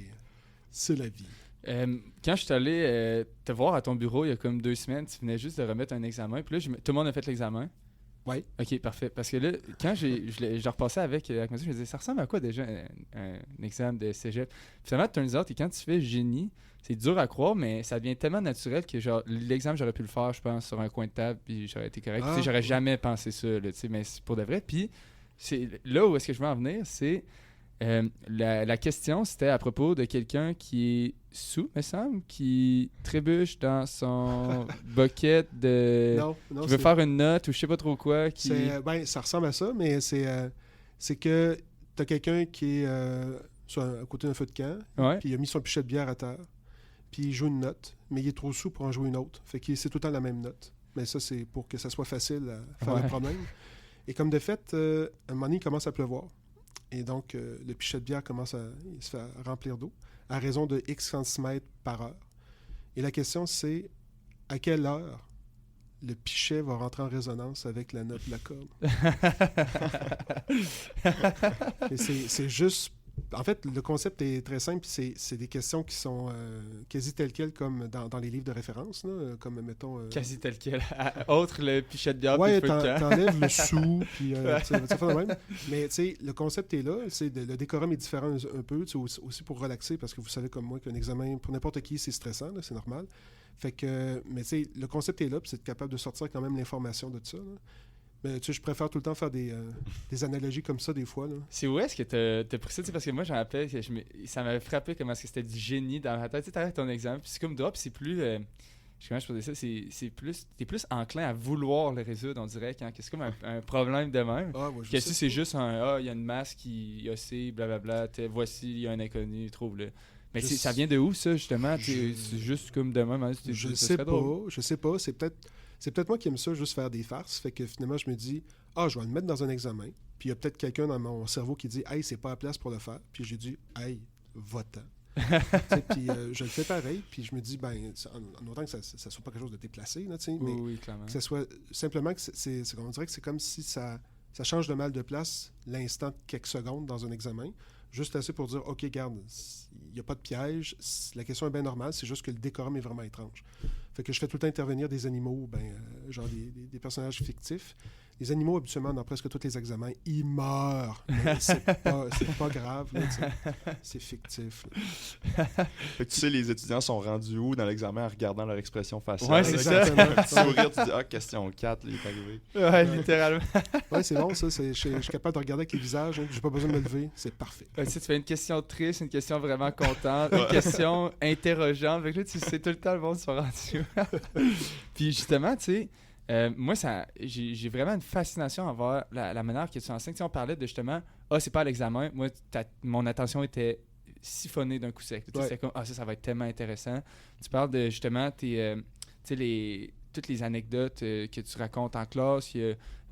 C'est la vie. Quand je suis allé te voir à ton bureau il y a comme 2 semaines, tu venais juste de remettre un examen. Puis là, tout le monde a fait l'examen. Oui. OK, parfait. Parce que là, quand je repassais avec ma je me disais, ça ressemble à quoi déjà un examen de cégep? Finalement, turns out, et quand tu fais génie, c'est dur à croire, mais ça devient tellement naturel que genre l'examen, j'aurais pu le faire, je pense, sur un coin de table, puis j'aurais été correct. J'aurais jamais pensé ça, là, mais c'est pour de vrai. Puis c'est là où est-ce que je veux en venir, c'est... la question, c'était à propos de quelqu'un qui est sous, me semble, qui trébuche dans son bucket de... Non, qui veut faire une note ou je sais pas trop quoi. Ça ressemble à ça, mais c'est que tu as quelqu'un qui est à côté d'un feu de camp, puis il a mis son pichet de bière à terre, puis il joue une note, mais il est trop sous pour en jouer une autre. Fait que c'est tout le temps la même note. Mais ça, c'est pour que ça soit facile à faire le problème. Et comme de fait, à un moment donné, il commence à pleuvoir. Et donc, le pichet de bière il se fait remplir d'eau à raison de X centimètres par heure. Et la question, c'est à quelle heure le pichet va rentrer en résonance avec la note de la corde? C'est juste... En fait, le concept est très simple. C'est des questions qui sont quasi telles quelles comme dans les livres de référence, là, comme, mettons... Quasi telles quelles. Autre le pichet de bière, ouais, puis le feu de camp. t'enlèves le sou, puis ça fait de même. Mais tu sais, le concept est là. Le décorum est différent un peu, aussi pour relaxer, parce que vous savez comme moi qu'un examen, pour n'importe qui, c'est stressant, là, c'est normal. Fait que, mais tu sais, le concept est là, puis c'est capable de sortir quand même l'information de tout ça, là. Mais tu sais, je préfère tout le temps faire des analogies comme ça des fois. Là. C'est où est-ce que t'as pris ça? Parce que moi, j'en rappelle, ça m'avait frappé comment est-ce que c'était du génie dans ma tête. Tu sais, t'arrêtes ton exemple, puis c'est comme drop, c'est plus... comment je peux dire ça? C'est plus... T'es plus enclin à vouloir le résoudre, on dirait, quand c'est comme un problème de même. Que si c'est juste il y a une masse qui oscille, blablabla, voici, il y a un inconnu, trouve-le. Mais ça vient de où, ça, justement? C'est juste comme de même. Hein? Je sais pas. C'est peut-être moi qui aime ça, juste faire des farces. Fait que finalement, je me dis, je vais le mettre dans un examen. Puis il y a peut-être quelqu'un dans mon cerveau qui dit, hey, c'est pas la place pour le faire. Puis j'ai dit, hey, va-t'en. Puis je le fais pareil. Puis je me dis, en autant que ça soit pas quelque chose de déplacé, là, mais oui, clairement. que ça soit simplement on dirait que c'est comme si ça change de mal de place l'instant de quelques secondes dans un examen. Juste assez pour dire, OK, garde, il n'y a pas de piège. La question est bien normale, c'est juste que le décorum est vraiment étrange. Fait que je fais tout le temps intervenir des animaux, genre des personnages fictifs. Les animaux, habituellement, dans presque tous les examens, ils meurent. Mais c'est pas grave, là, c'est fictif. Fait que tu sais, les étudiants sont rendus où dans l'examen en regardant leur expression faciale? Ouais, c'est ça. Un petit sourire, tu dis, question 4, il est arrivé. Ouais, littéralement. Ouais, c'est bon, ça. Je suis capable de regarder avec les visages, j'ai pas besoin de me lever, c'est parfait. Tu fais une question triste, une question vraiment contente, une question interrogeante. Fait que là, tu sais tout le temps le monde se rendu. Puis justement, tu sais, moi, j'ai vraiment une fascination envers la manière que tu enseignes. Tu sais, on parlait de justement, c'est pas à l'examen. Moi, mon attention était siphonnée d'un coup sec. Ouais. C'était comme, ça va être tellement intéressant. Tu parles de justement toutes les anecdotes que tu racontes en classe,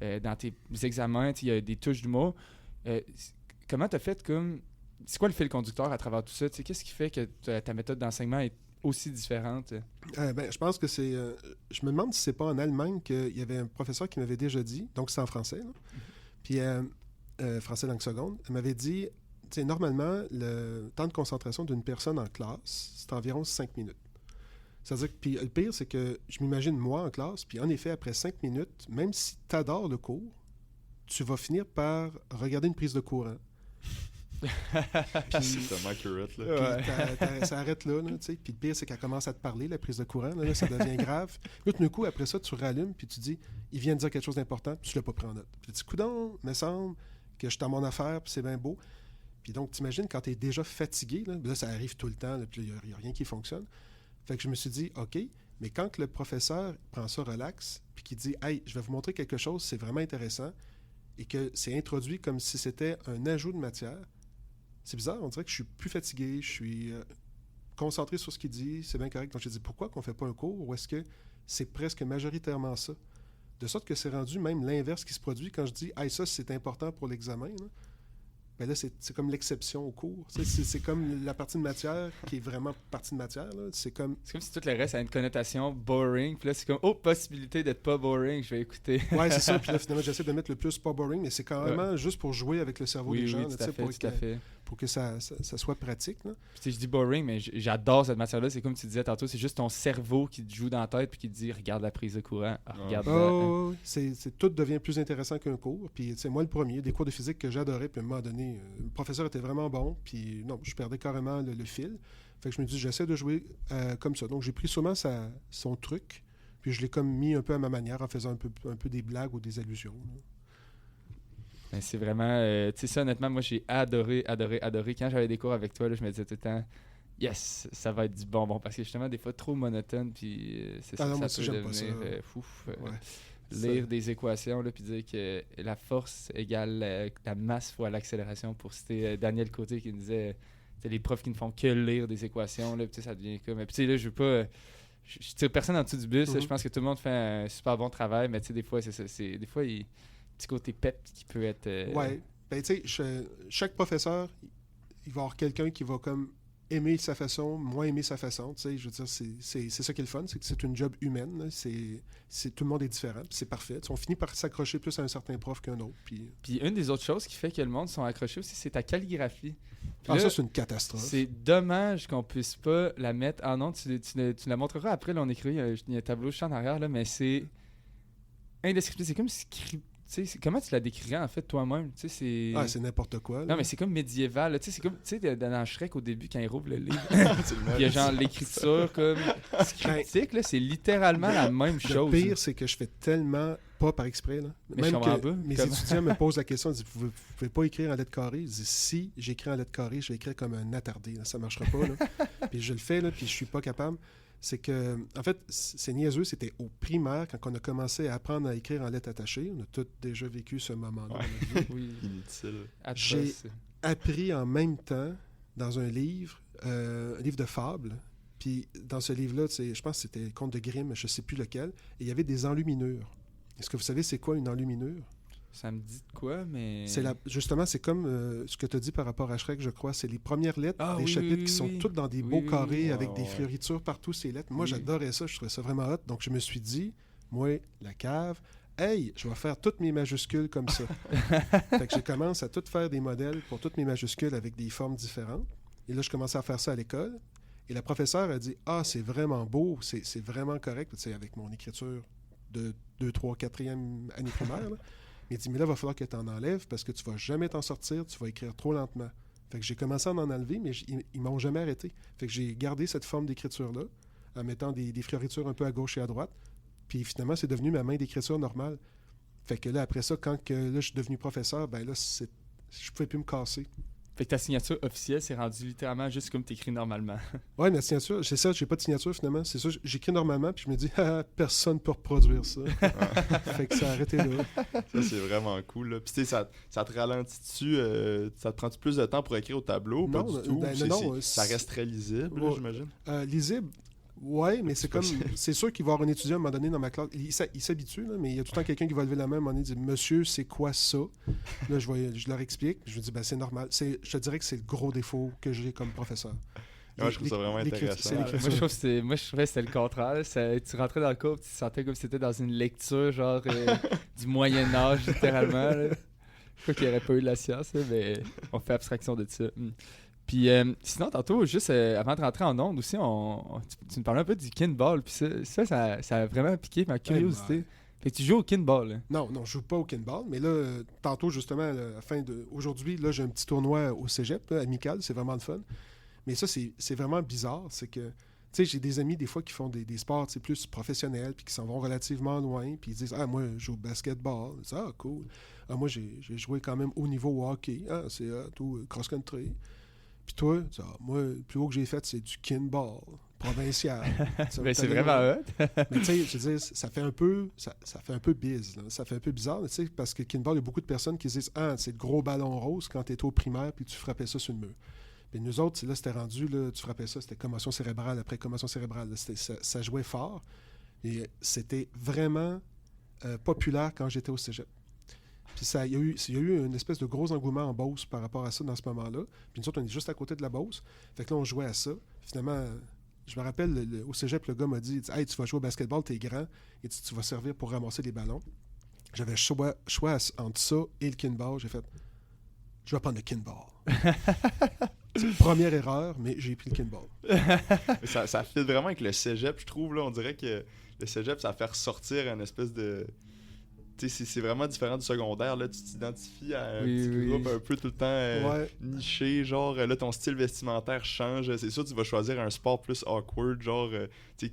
dans tes examens, il y a des touches d'humour. comment tu as fait comme... C'est quoi le fil conducteur à travers tout ça? Tu sais, qu'est-ce qui fait que ta méthode d'enseignement est aussi différente? Je pense que c'est... je me demande si c'est pas en Allemagne qu'il y avait un professeur qui m'avait déjà dit, donc c'est en français, là. Puis français langue seconde, elle m'avait dit, tu sais, normalement, le temps de concentration d'une personne en classe, c'est environ 5 minutes. C'est-à-dire que, puis le pire, c'est que je m'imagine moi en classe, puis en effet, après 5 minutes, même si tu adores le cours, tu vas finir par regarder une prise de courant. C'est tellement accurate, là. Puis ça arrête là, tu sais. Puis le pire, c'est qu'elle commence à te parler, la prise de courant. Là, ça devient grave. Là, tout d'un coup, après ça, tu rallumes, puis tu dis, il vient de dire quelque chose d'important, puis tu l'as pas pris en note. Puis tu dis, coudonc, me semble que je suis dans mon affaire, puis c'est bien beau. Puis donc, t'imagines, quand tu es déjà fatigué, là, ça arrive tout le temps, là, puis il n'y a rien qui fonctionne. Fait que je me suis dit, OK, mais quand le professeur prend ça relax, puis qu'il dit, hey, je vais vous montrer quelque chose, c'est vraiment intéressant, et que c'est introduit comme si c'était un ajout de matière, c'est bizarre, on dirait que je suis plus fatigué, je suis concentré sur ce qu'il dit, c'est bien correct. Donc je dis, pourquoi qu'on ne fait pas un cours, ou est-ce que c'est presque majoritairement ça? De sorte que c'est rendu même l'inverse qui se produit quand je dis, hey, ça, c'est important pour l'examen, là. Ben là, c'est comme l'exception au cours. C'est comme la partie de matière qui est vraiment partie de matière. Là. C'est comme si tout le reste a une connotation boring. Puis là, c'est comme, possibilité d'être pas boring, je vais écouter. Ouais, c'est ça. Puis là, finalement, j'essaie de mettre le plus pas boring, mais c'est carrément juste pour jouer avec le cerveau des gens. Oui, tout à fait. Pour que ça soit pratique. Là. Puis je dis boring, mais j'adore cette matière-là. C'est comme tu disais tantôt, c'est juste ton cerveau qui te joue dans la tête puis qui te dit, regarde la prise de courant. Regarde tout devient plus intéressant qu'un cours. Puis moi, le premier, des cours de physique que j'adorais, puis à un moment donné, le professeur était vraiment bon, puis non, je perdais carrément le fil. Fait que je me dis, j'essaie de jouer comme ça. Donc, j'ai pris souvent son truc, puis je l'ai comme mis un peu à ma manière en faisant un peu des blagues ou des allusions. Ben, c'est vraiment... tu sais, ça, honnêtement, moi, j'ai adoré. Quand j'avais des cours avec toi, là, je me disais tout le temps, yes, ça va être du bonbon, parce que justement, des fois, trop monotone, puis c'est ça, ça peut devenir fouf. Lire des équations, là, puis dire que la force égale la masse fois l'accélération, pour citer Daniel Côté qui nous disait les profs qui ne font que lire des équations, là, puis ça devient comme... Puis tu sais, là, je veux pas... Je tire personne en dessous du bus, je pense que tout le monde fait un super bon travail, mais tu sais, des fois, c'est ça. Des fois, il y a un petit côté pep qui peut être... Ouais, ben tu sais, chaque professeur, il va y avoir quelqu'un qui va comme aimer sa façon, moins aimer sa façon, tu sais, je veux dire, c'est ça qui est le fun, c'est que c'est une job humaine, là, tout le monde est différent, puis c'est parfait. On finit par s'accrocher plus à un certain prof qu'un autre. Puis une des autres choses qui fait que le monde sont accrochés aussi, c'est ta calligraphie. Là, ça, c'est une catastrophe. C'est dommage qu'on puisse pas la mettre... Ah non, tu la montreras après, là, on écrit, il y a un tableau juste en arrière, là, mais c'est indescriptible, c'est comme comment tu la décrirais en fait toi-même? C'est n'importe quoi. Là. Non, mais c'est comme médiéval. C'est comme dans Shrek au début quand il rouvre le livre. Il y a genre l'écriture comme scriptique. Là, c'est littéralement la même chose. Le pire, c'est que je fais tellement pas par exprès. Là. Mais même que mes étudiants me posent la question, ils disent, vous pouvez pas écrire en lettres carrées? Je dis, si j'écris en lettres carrées, je vais écrire comme un attardé. Là. Ça marchera pas. Là. Puis je le fais, là, puis je suis pas capable. C'est que, en fait, c'est niaiseux, c'était au primaire, quand on a commencé à apprendre à écrire en lettres attachées. On a tous déjà vécu ce moment-là. Ouais. Oui, inutile. J'ai appris en même temps, dans un livre de fables. Puis dans ce livre-là, je pense que c'était le conte de Grimm, je ne sais plus lequel, et il y avait des enluminures. Est-ce que vous savez c'est quoi une enluminure? Ça me dit de quoi, mais... Justement, c'est comme ce que tu as dit par rapport à Shrek, je crois. C'est les premières lettres des chapitres qui sont toutes dans des beaux carrés avec des fioritures partout, ces lettres. Moi, j'adorais ça. Je trouvais ça vraiment hot. Donc, je me suis dit, moi, la cave, hey, je vais faire toutes mes majuscules comme ça. Fait que je commence à tout faire des modèles pour toutes mes majuscules avec des formes différentes. Et là, je commençais à faire ça à l'école. Et la professeure a dit, c'est vraiment beau, c'est vraiment correct. Tu sais, avec mon écriture de 2, 3, 4e année primaire, là. Il dit, mais là, il va falloir que tu en enlèves parce que tu vas jamais t'en sortir, tu vas écrire trop lentement. Fait que j'ai commencé à en enlever, mais ils m'ont jamais arrêté. Fait que j'ai gardé cette forme d'écriture-là, en mettant des fioritures un peu à gauche et à droite. Puis finalement, c'est devenu ma main d'écriture normale. Fait que là, après ça, quand je suis devenu professeur, ben là, je pouvais plus me casser. Fait que ta signature officielle, c'est rendu littéralement juste comme tu écris normalement. Oui, ma signature, c'est ça, j'ai pas de signature finalement. C'est ça, j'écris normalement, puis je me dis, personne ne peut reproduire ça. Fait que ça a arrêté là. Ça, c'est vraiment cool. Là. Puis tu sais, ça te ralentit-tu, ça te prend-tu plus de temps pour écrire au tableau? Pas du tout. Non, ça reste très lisible, j'imagine. Lisible, Ouais, mais c'est comme. C'est sûr qu'il va y avoir un étudiant à un moment donné dans ma classe. Il s'habitue, là, mais il y a tout le temps quelqu'un qui va lever la main à un moment donné et dire Monsieur, c'est quoi ça? Là, je leur explique. Je dis c'est normal. Je te dirais que c'est le gros défaut que j'ai comme professeur. Moi, je trouve ça vraiment intéressant. Moi, je trouvais que c'était le contraire. Tu rentrais dans le cours, tu te sentais comme si c'était dans une lecture genre du Moyen-Âge, littéralement. Là. Je crois qu'il n'y aurait pas eu de la science, là, mais on fait abstraction de ça. Puis sinon, tantôt, juste avant de rentrer en ondes aussi, tu me parlais un peu du kinball. Puis ça a vraiment piqué ma curiosité. Fait que tu joues au kinball. Là. Non, je joue pas au kinball. Mais là, tantôt, justement, aujourd'hui, là, j'ai un petit tournoi au cégep, là, amical. C'est vraiment le fun. Mais ça, c'est vraiment bizarre. C'est que, tu sais, j'ai des amis, des fois, qui font des sports plus professionnels, puis qui s'en vont relativement loin, puis ils disent moi, je joue au basketball. Je dis, cool. Moi, j'ai joué quand même haut niveau au hockey. C'est tout cross-country. Puis toi, tu dis, moi, le plus haut que j'ai fait, c'est du kinball provincial. Mais c'est vraiment hot. Mais tu sais, je veux dire, ça fait un peu biz. Là. Ça fait un peu bizarre, tu sais, parce que kinball, il y a beaucoup de personnes qui se disent c'est le gros ballon rose quand tu étais au primaire, puis tu frappais ça sur le mur. Puis nous autres, là, c'était rendu, là, tu frappais ça, c'était commotion cérébrale après commotion cérébrale. Là, ça jouait fort. Et c'était vraiment populaire quand j'étais au cégep. Puis il y a eu une espèce de gros engouement en Beauce par rapport à ça dans ce moment-là. Puis nous autres, on est juste à côté de la Beauce. Fait que là, on jouait à ça. Finalement, je me rappelle, au cégep, le gars m'a dit Hey, tu vas jouer au basketball, t'es grand, et tu vas servir pour ramasser les ballons. J'avais choix entre ça et le kinball. J'ai fait je vais prendre le kinball. C'est une première erreur, mais j'ai pris le kinball. ça fit vraiment avec le cégep, je trouve. Là, on dirait que le cégep, ça va faire ressortir une espèce de... Tu sais, c'est vraiment différent du secondaire. Là, tu t'identifies à un petit groupe un peu tout le temps niché. Genre, là, ton style vestimentaire change. C'est sûr, tu vas choisir un sport plus awkward. Genre, tu sais,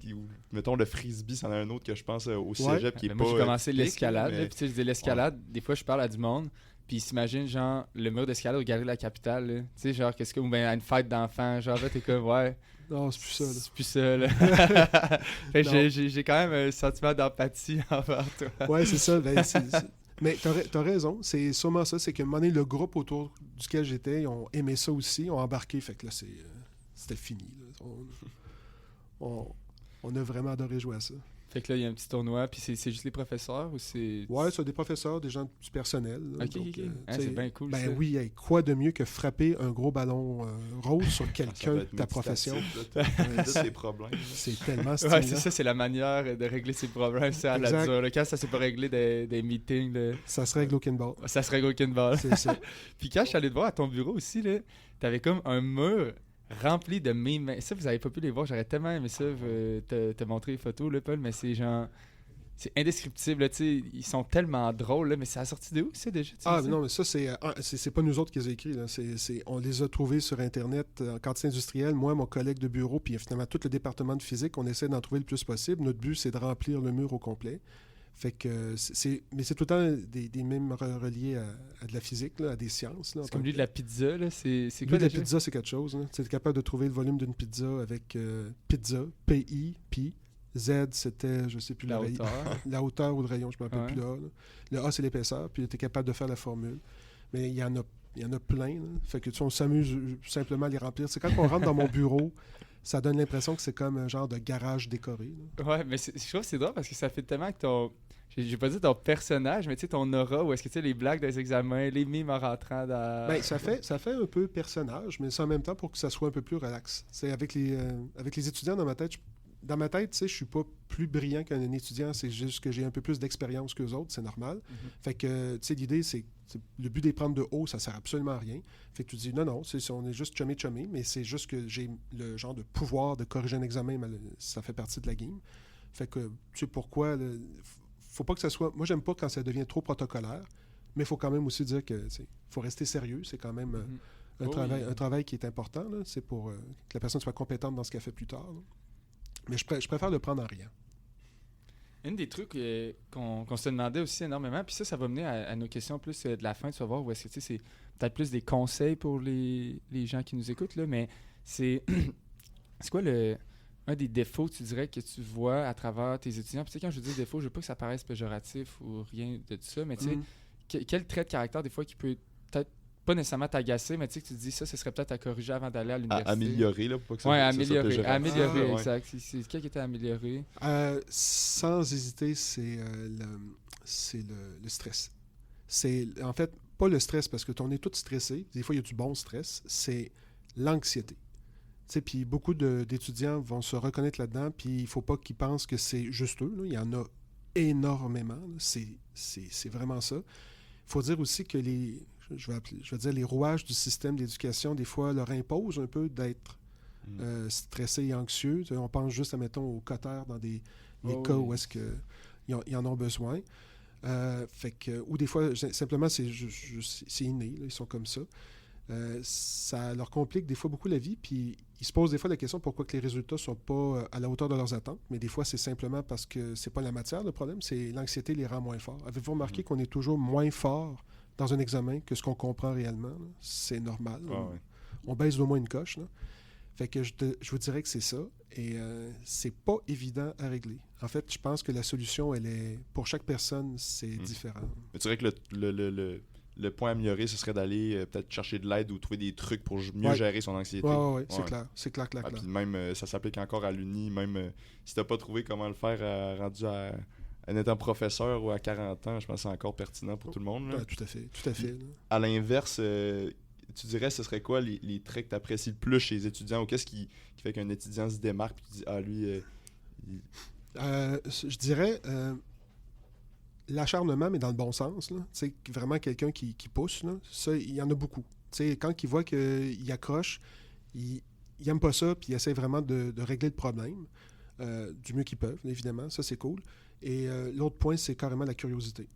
mettons le frisbee, c'en a un autre que je pense au cégep qui est pas... Moi, j'ai commencé l'escalade. Mais... Puis, tu sais, je dis l'escalade. Des fois, je parle à du monde. Puis, ils s'imaginent, genre, le mur d'escalade au Galerie de la Capitale. Tu sais, genre, qu'est-ce que... Ou bien à une fête d'enfants. Genre, là, t'es comme, ouais... Non, c'est plus ça, là. C'est plus ça, là. Fait que j'ai quand même un sentiment d'empathie envers toi. Ouais, c'est ça. Mais t'as raison. C'est sûrement ça. C'est qu'à un moment donné, le groupe autour duquel j'étais, ils ont aimé ça aussi, ont embarqué. Fait que là, c'était fini. Là. On a vraiment adoré jouer à ça. Fait que là, il y a un petit tournoi, puis c'est juste les professeurs ou c'est... Ouais, c'est des professeurs, des gens du personnel. Là. Ok. C'est bien cool, ça. Oui, quoi de mieux que frapper un gros ballon rose sur quelqu'un de ta profession? C'est des problèmes. C'est tellement stimulant. Ouais, c'est ça, c'est la manière de régler ses problèmes. C'est à la dure. Quand ça s'est pas réglé des meetings... Ça se règle au kinball. Ça se règle au kinball. C'est ça. Puis quand je suis allé te voir à ton bureau aussi, là, t'avais comme un mur... rempli de mimes. Ça, vous avez pas pu les voir. J'aurais tellement aimé ça te montrer les photos, là, Paul, mais c'est genre... C'est indescriptible, tu sais. Ils sont tellement drôles, là, mais c'est sorti de où, ça, déjà? Mais non, mais ça, c'est pas nous autres qui les a écrits. Là. On les a trouvés sur Internet, en quantité industrielle. Moi, mon collègue de bureau, puis finalement tout le département de physique, on essaie d'en trouver le plus possible. Notre but, c'est de remplir le mur au complet. Fait que mais c'est tout le temps des mêmes reliés à de la physique, là, à des sciences. Là, c'est comme lui de la pizza, là. C'est lui quoi de la pizza, c'est quelque chose. Tu es capable de trouver le volume d'une pizza avec pizza, P-I, Pi. Z, c'était, je sais plus, la hauteur. La hauteur ou le rayon, je ne me rappelle plus. Le A, c'est l'épaisseur, puis tu es capable de faire la formule. Mais il y en a plein. Là. Fait que on s'amuse simplement à les remplir. C'est quand on rentre dans mon bureau, ça donne l'impression que c'est comme un genre de garage décoré. Là. Ouais, mais je trouve que c'est drôle parce que ça fait tellement que ton... J'ai pas dit ton personnage, mais tu sais, ton aura, ou est-ce que tu sais, les blagues des examens, les mimes en rentrant dans... Ben, ça fait un peu personnage, mais c'est en même temps pour que ça soit un peu plus relax. C'est avec les étudiants dans ma tête, tu sais, je suis pas plus brillant qu'un étudiant, c'est juste que j'ai un peu plus d'expérience qu'eux autres, c'est normal. Mm-hmm. Fait que, tu sais, l'idée, c'est le but des prendre de haut, ça sert absolument à rien. Fait que tu dis, non, on est juste chumé, mais c'est juste que j'ai le genre de pouvoir de corriger un examen, mais ça fait partie de la game. Fait que, tu sais pourquoi, faut pas que ça soit... Moi, j'aime pas quand ça devient trop protocolaire, mais il faut quand même aussi dire que, faut rester sérieux, c'est quand même un travail qui est important, là. C'est pour que la personne soit compétente dans ce qu'elle fait plus tard, là. Mais je préfère le prendre en riant. Une des trucs qu'on se demandait aussi énormément, puis ça va mener à nos questions plus de la fin, tu vas voir, où est-ce que c'est peut-être plus des conseils pour les gens qui nous écoutent, là, mais c'est quoi un des défauts, tu dirais, que tu vois à travers tes étudiants? Puis tu sais, quand je dis défaut, je veux pas que ça paraisse péjoratif ou rien de tout ça, mais tu sais, quel trait de caractère, des fois, qui peut peut-être pas nécessairement t'agacer, mais tu sais que tu te dis ça, ce serait peut-être à corriger avant d'aller à l'université. Améliorer, là, pour pas que ça Oui, ça soit améliorer, péjoratif. Ouais. exact. C'est lequel qui était amélioré? Sans hésiter, c'est le stress. C'est en fait pas le stress parce que on est tous stressés. Des fois, il y a du bon stress. C'est l'anxiété. Puis beaucoup d'étudiants vont se reconnaître là-dedans, puis il ne faut pas qu'ils pensent que c'est juste eux. Là. Il y en a énormément. C'est vraiment ça. Il faut dire aussi que je vais dire les rouages du système d'éducation, des fois, leur imposent un peu d'être stressés et anxieux. On pense juste, admettons, aux cotères dans les cas où est-ce qu'ils en ont besoin. Ou des fois, simplement, c'est inné. Là, ils sont comme ça. Ça leur complique des fois beaucoup la vie, puis ils se posent des fois la question pourquoi que les résultats ne sont pas à la hauteur de leurs attentes, mais des fois c'est simplement parce que c'est pas la matière le problème, c'est l'anxiété les rend moins forts. Avez-vous remarqué qu'on est toujours moins fort dans un examen que ce qu'on comprend réellement? Là? C'est normal. On baisse d'au moins une coche. Là. Fait que je vous dirais que c'est ça, et c'est pas évident à régler. En fait, je pense que la solution, elle est pour chaque personne, c'est différent. Mais tu dirais que le point à améliorer, ce serait d'aller peut-être chercher de l'aide ou trouver des trucs pour mieux gérer son anxiété. Oui, c'est clair. C'est clair. Puis même, ça s'applique encore à l'uni, même si t'as pas trouvé comment le faire rendu en étant professeur ou à 40 ans, je pense que c'est encore pertinent pour tout le monde. Là. Tout à fait. Là. À l'inverse, tu dirais ce serait quoi les traits que tu apprécies le plus chez les étudiants ou qu'est-ce qui fait qu'un étudiant se démarque et tu dis, lui... je dirais... l'acharnement, mais dans le bon sens, là. Vraiment quelqu'un qui pousse, là, ça, il y en a beaucoup. T'sais, quand il voit qu'il accroche, il n'aime pas ça, puis il essaie vraiment de régler le problème du mieux qu'ils peuvent, évidemment. Ça, c'est cool. Et l'autre point, c'est carrément la curiosité.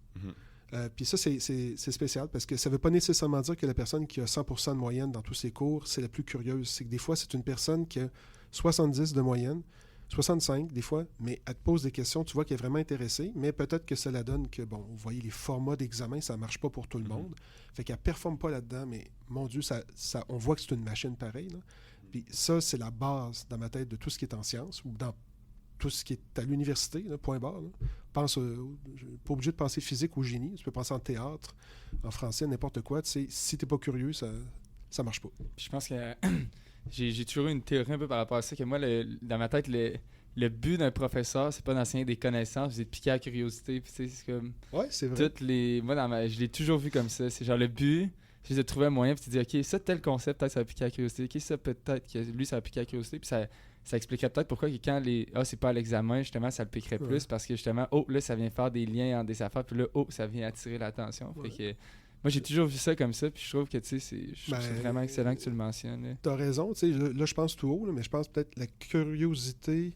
Puis ça, c'est spécial parce que ça ne veut pas nécessairement dire que la personne qui a 100% de moyenne dans tous ses cours, c'est la plus curieuse. C'est que des fois, c'est une personne qui a 70 de moyenne, 65 des fois, mais elle te pose des questions, tu vois qu'elle est vraiment intéressée, mais peut-être que ça la donne que, bon, vous voyez, les formats d'examen, ça ne marche pas pour tout le monde. Fait qu'elle ne performe pas là-dedans, mais mon Dieu, on voit que c'est une machine pareille. Là. Puis ça, c'est la base dans ma tête de tout ce qui est en sciences ou dans tout ce qui est à l'université, là, point barre. Là. Pense, pas obligé de penser physique ou génie, tu peux penser en théâtre, en français, n'importe quoi. Si tu n'es pas curieux, ça ne marche pas. Puis je pense que j'ai toujours eu une théorie un peu par rapport à ça, que moi, dans ma tête, le but d'un professeur, c'est pas d'enseigner des connaissances, c'est de piquer la curiosité. Puis c'est comme... Ouais, c'est vrai. Moi, je l'ai toujours vu comme ça. C'est genre le but, c'est de trouver un moyen, puis tu te dis, OK, ça, tel concept, peut-être ça va piquer la curiosité. OK, ça, peut-être que lui, ça va piquer la curiosité. Puis ça expliquerait peut-être pourquoi quand c'est pas à l'examen, justement, ça le piquerait plus, parce que justement, là, ça vient faire des liens entre des affaires, puis là, ça vient attirer l'attention. Fait que... Moi, j'ai toujours vu ça comme ça, puis je trouve que c'est vraiment excellent que tu le mentionnes. Tu as raison, là, je pense tout haut, là, mais je pense peut-être que la curiosité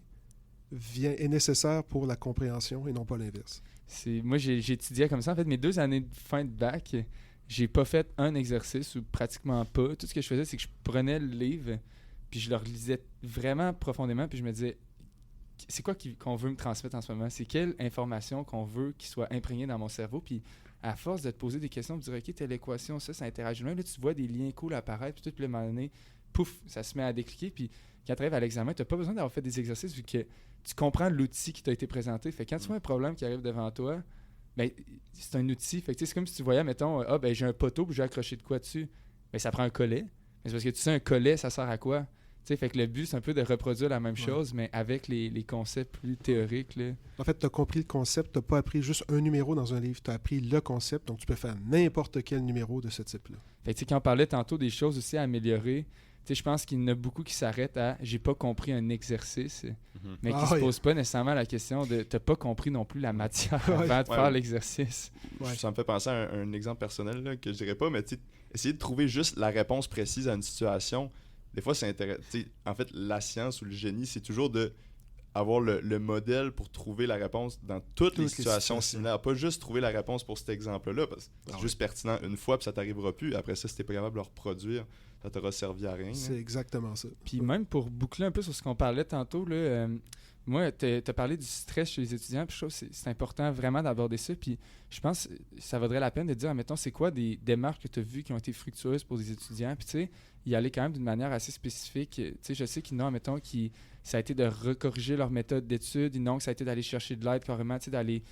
est nécessaire pour la compréhension et non pas l'inverse. Moi, j'ai étudié comme ça. En fait, mes 2 années de fin de bac, j'ai pas fait un exercice ou pratiquement pas. Tout ce que je faisais, c'est que je prenais le livre, puis je le relisais vraiment profondément, puis je me disais, c'est quoi qu'on veut me transmettre en ce moment? C'est quelle information qu'on veut qu'il soit imprégnée dans mon cerveau? Puis à force de te poser des questions, tu te dis, OK, telle équation, ça interagit même. Là, tu vois des liens cool apparaître, puis tout, puis à un moment donné, pouf, ça se met à décliquer. Puis quand tu arrives à l'examen, tu n'as pas besoin d'avoir fait des exercices vu que tu comprends l'outil qui t'a été présenté. Fait que quand tu vois un problème qui arrive devant toi, ben, c'est un outil. Fait que c'est comme si tu voyais, mettons, j'ai un poteau, puis j'ai accroché de quoi dessus. Ben, ça prend un collet. Mais c'est parce que tu sais, un collet, ça sert à quoi? Fait que le but, c'est un peu de reproduire la même chose, mais avec les concepts plus théoriques. Là. En fait, tu as compris le concept, tu n'as pas appris juste un numéro dans un livre, tu as appris le concept, donc tu peux faire n'importe quel numéro de ce type-là. Fait que quand on parlait tantôt des choses aussi à améliorer, je pense qu'il y en a beaucoup qui s'arrêtent à « j'ai pas compris un exercice mais qui se posent pas nécessairement la question de « t'as pas compris non plus la matière avant de faire l'exercice ». Ça me fait penser à un exemple personnel là, que je dirais pas, mais essayer de trouver juste la réponse précise à une situation. Des fois, c'est intéressant. En fait, la science ou le génie, c'est toujours d'avoir le modèle pour trouver la réponse dans toutes les situations similaires. Pas juste trouver la réponse pour cet exemple-là, parce que c'est juste pertinent une fois, puis ça t'arrivera plus. Après ça, si t'es pas capable de le reproduire, ça t'aura servi à rien. C'est exactement ça. Puis même pour boucler un peu sur ce qu'on parlait tantôt, là, moi, t'as parlé du stress chez les étudiants, puis je trouve que c'est important vraiment d'aborder ça. Puis je pense que ça vaudrait la peine de dire, mettons, c'est quoi des démarches que tu as vues qui ont été fructueuses pour des étudiants? Puis tu sais, y aller quand même d'une manière assez spécifique. Tu sais, je sais qu'il y en a, mettons, ça a été de recorriger leur méthode d'étude. Il y en a que ça a été d'aller chercher de l'aide carrément, tu sais, d'aller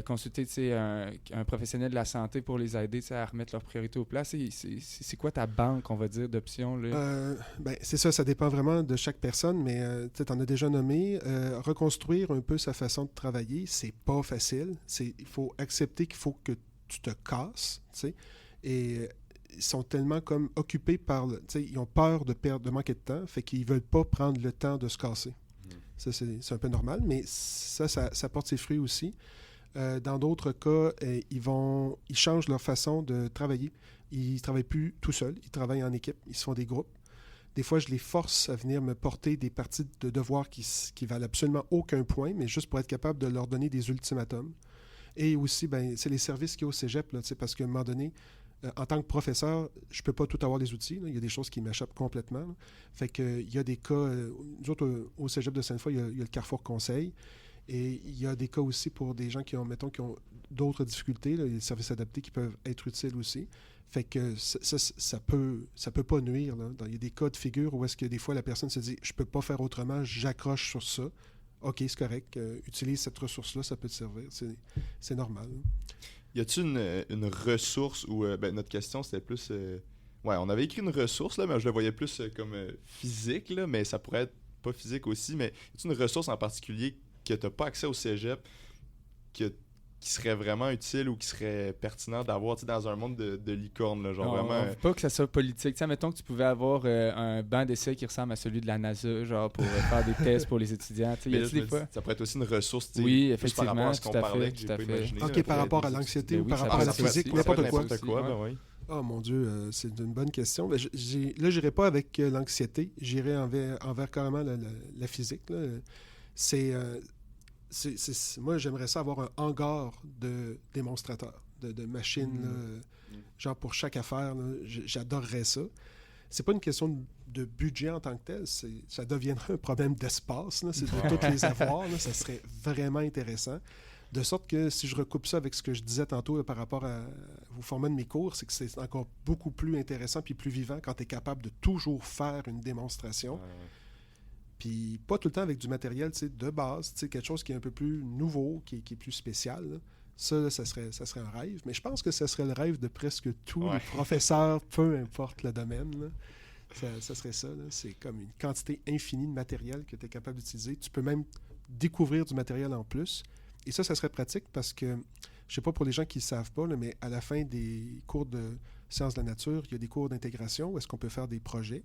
consulter, tu sais, un professionnel de la santé pour les aider, tu sais, à remettre leurs priorités au place. C'est quoi ta banque, on va dire, d'options, là? C'est ça dépend vraiment de chaque personne, mais tu en as déjà nommé. Reconstruire un peu sa façon de travailler, c'est pas facile. Il faut accepter qu'il faut que tu te casses, tu sais, et ils sont tellement comme occupés par tu sais, ils ont peur de manquer de temps, fait qu'ils veulent pas prendre le temps de se casser. Ça, c'est un peu normal, mais ça porte ses fruits aussi. Dans d'autres cas, ils changent leur façon de travailler. Ils ne travaillent plus tout seuls, ils travaillent en équipe, ils se font des groupes. Des fois, je les force à venir me porter des parties de devoirs qui valent absolument aucun point, mais juste pour être capable de leur donner des ultimatums. Et aussi, c'est les services qu'il y a au cégep, là, parce qu'à un moment donné, en tant que professeur, je ne peux pas tout avoir les outils. Là. Il y a des choses qui m'échappent complètement. Là. Fait que, il y a des cas, nous autres, au cégep de Sainte-Foy, il y a le Carrefour Conseil. Et il y a des cas aussi pour des gens qui ont d'autres difficultés, là, les services adaptés qui peuvent être utiles aussi. Fait que ça peut pas nuire. Là. Il y a des cas de figure où est-ce que des fois la personne se dit « je peux pas faire autrement, j'accroche sur ça ». OK, c'est correct. Utilise cette ressource-là, ça peut te servir. C'est normal. Y a-t-il une ressource où notre question c'était plus on avait écrit une ressource là, mais je le voyais plus comme physique là, mais ça pourrait être pas physique aussi, mais y a-t-il une ressource en particulier que tu n'as pas accès au cégep qui serait vraiment utile ou qui serait pertinent d'avoir dans un monde de licorne là, genre non, vraiment on veut pas que ça soit politique. Tu sais, mettons que tu pouvais avoir un banc d'essai qui ressemble à celui de la NASA, genre pour faire des tests pour les étudiants. Tu sais, mais là, fois? Ça pourrait être aussi une ressource, oui, effectivement, par rapport à ce qu'on parlait, que j'ai pas imaginé. OK, par rapport à l'anxiété ou par rapport à la physique, n'importe quoi. Oui. Oh mon Dieu, c'est une bonne question. Là, je n'irai pas avec l'anxiété, j'irai envers carrément la physique. Là. Moi, j'aimerais ça avoir un hangar de démonstrateurs, de machines, là, genre pour chaque affaire. Là, j'adorerais ça. C'est pas une question de budget en tant que tel, ça deviendrait un problème d'espace. Là, c'est de toutes les avoir. Là, ça serait vraiment intéressant. De sorte que si je recoupe ça avec ce que je disais tantôt là, par rapport au format de mes cours, c'est que c'est encore beaucoup plus intéressant puis plus vivant quand tu es capable de toujours faire une démonstration. Puis pas tout le temps avec du matériel de base, quelque chose qui est un peu plus nouveau, qui est plus spécial. Là. Ça, là, ça serait un rêve. Mais je pense que ça serait le rêve de presque tous les professeurs, peu importe le domaine. Là. Ça serait ça. Là. C'est comme une quantité infinie de matériel que tu es capable d'utiliser. Tu peux même découvrir du matériel en plus. Et ça serait pratique parce que, je ne sais pas pour les gens qui ne savent pas, là, mais à la fin des cours de sciences de la nature, il y a des cours d'intégration où est-ce qu'on peut faire des projets.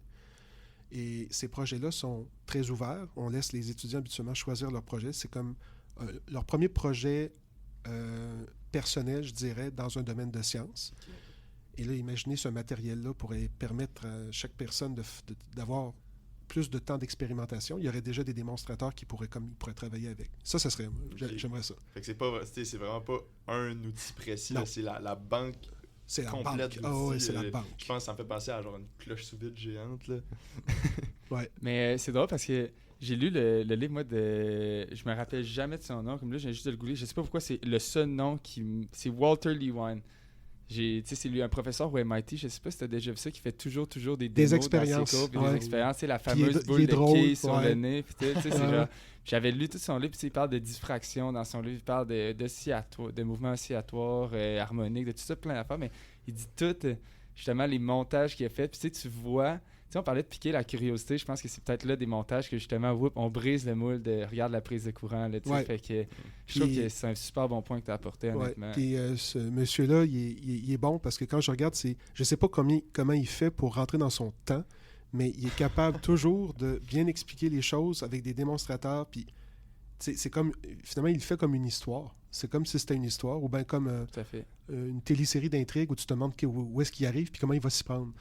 Et ces projets-là sont très ouverts. On laisse les étudiants habituellement choisir leur projet. C'est comme leur premier projet personnel, je dirais, dans un domaine de sciences. Okay. Et là, imaginez ce matériel-là pourrait permettre à chaque personne d'avoir plus de temps d'expérimentation. Il y aurait déjà des démonstrateurs qui pourraient travailler avec. Ça serait... J'aimerais ça. Fait que c'est vraiment pas un outil précis, là, c'est la banque. C'est la banque. C'est la banque. Je pense que ça me fait penser à genre une cloche sous vide géante. Là. Ouais. Mais c'est drôle parce que j'ai lu le livre, moi, je me rappelle jamais de son nom. Comme là, j'ai juste de le googler. Je sais pas pourquoi c'est le seul nom c'est Walter Lewine. C'est lui un professeur au MIT, je sais pas si tu as déjà vu ça, qui fait toujours des démos expériences. Dans ses cours, des expériences, la fameuse boule de quai sur le nez. Genre, j'avais lu tout son livre, il parle de diffraction dans son livre, il parle de mouvements oscillatoires, harmoniques, de tout ça, plein d'affaires, mais il dit tout, justement, les montages qu'il a fait. Puis tu vois, on parlait de piquer la curiosité, je pense que c'est peut-être là des montages que justement, on brise le moule de regarde la prise de courant. Là, fait que je trouve que c'est un super bon point que tu as apporté, honnêtement. Puis ce monsieur-là, il est bon parce que quand je regarde, je sais pas comment il fait pour rentrer dans son temps, mais il est capable toujours de bien expliquer les choses avec des démonstrateurs. Puis c'est comme, finalement, il le fait comme une histoire. C'est comme si c'était une histoire ou bien comme une télésérie d'intrigues où tu te demandes où est-ce qu'il arrive puis comment il va s'y prendre.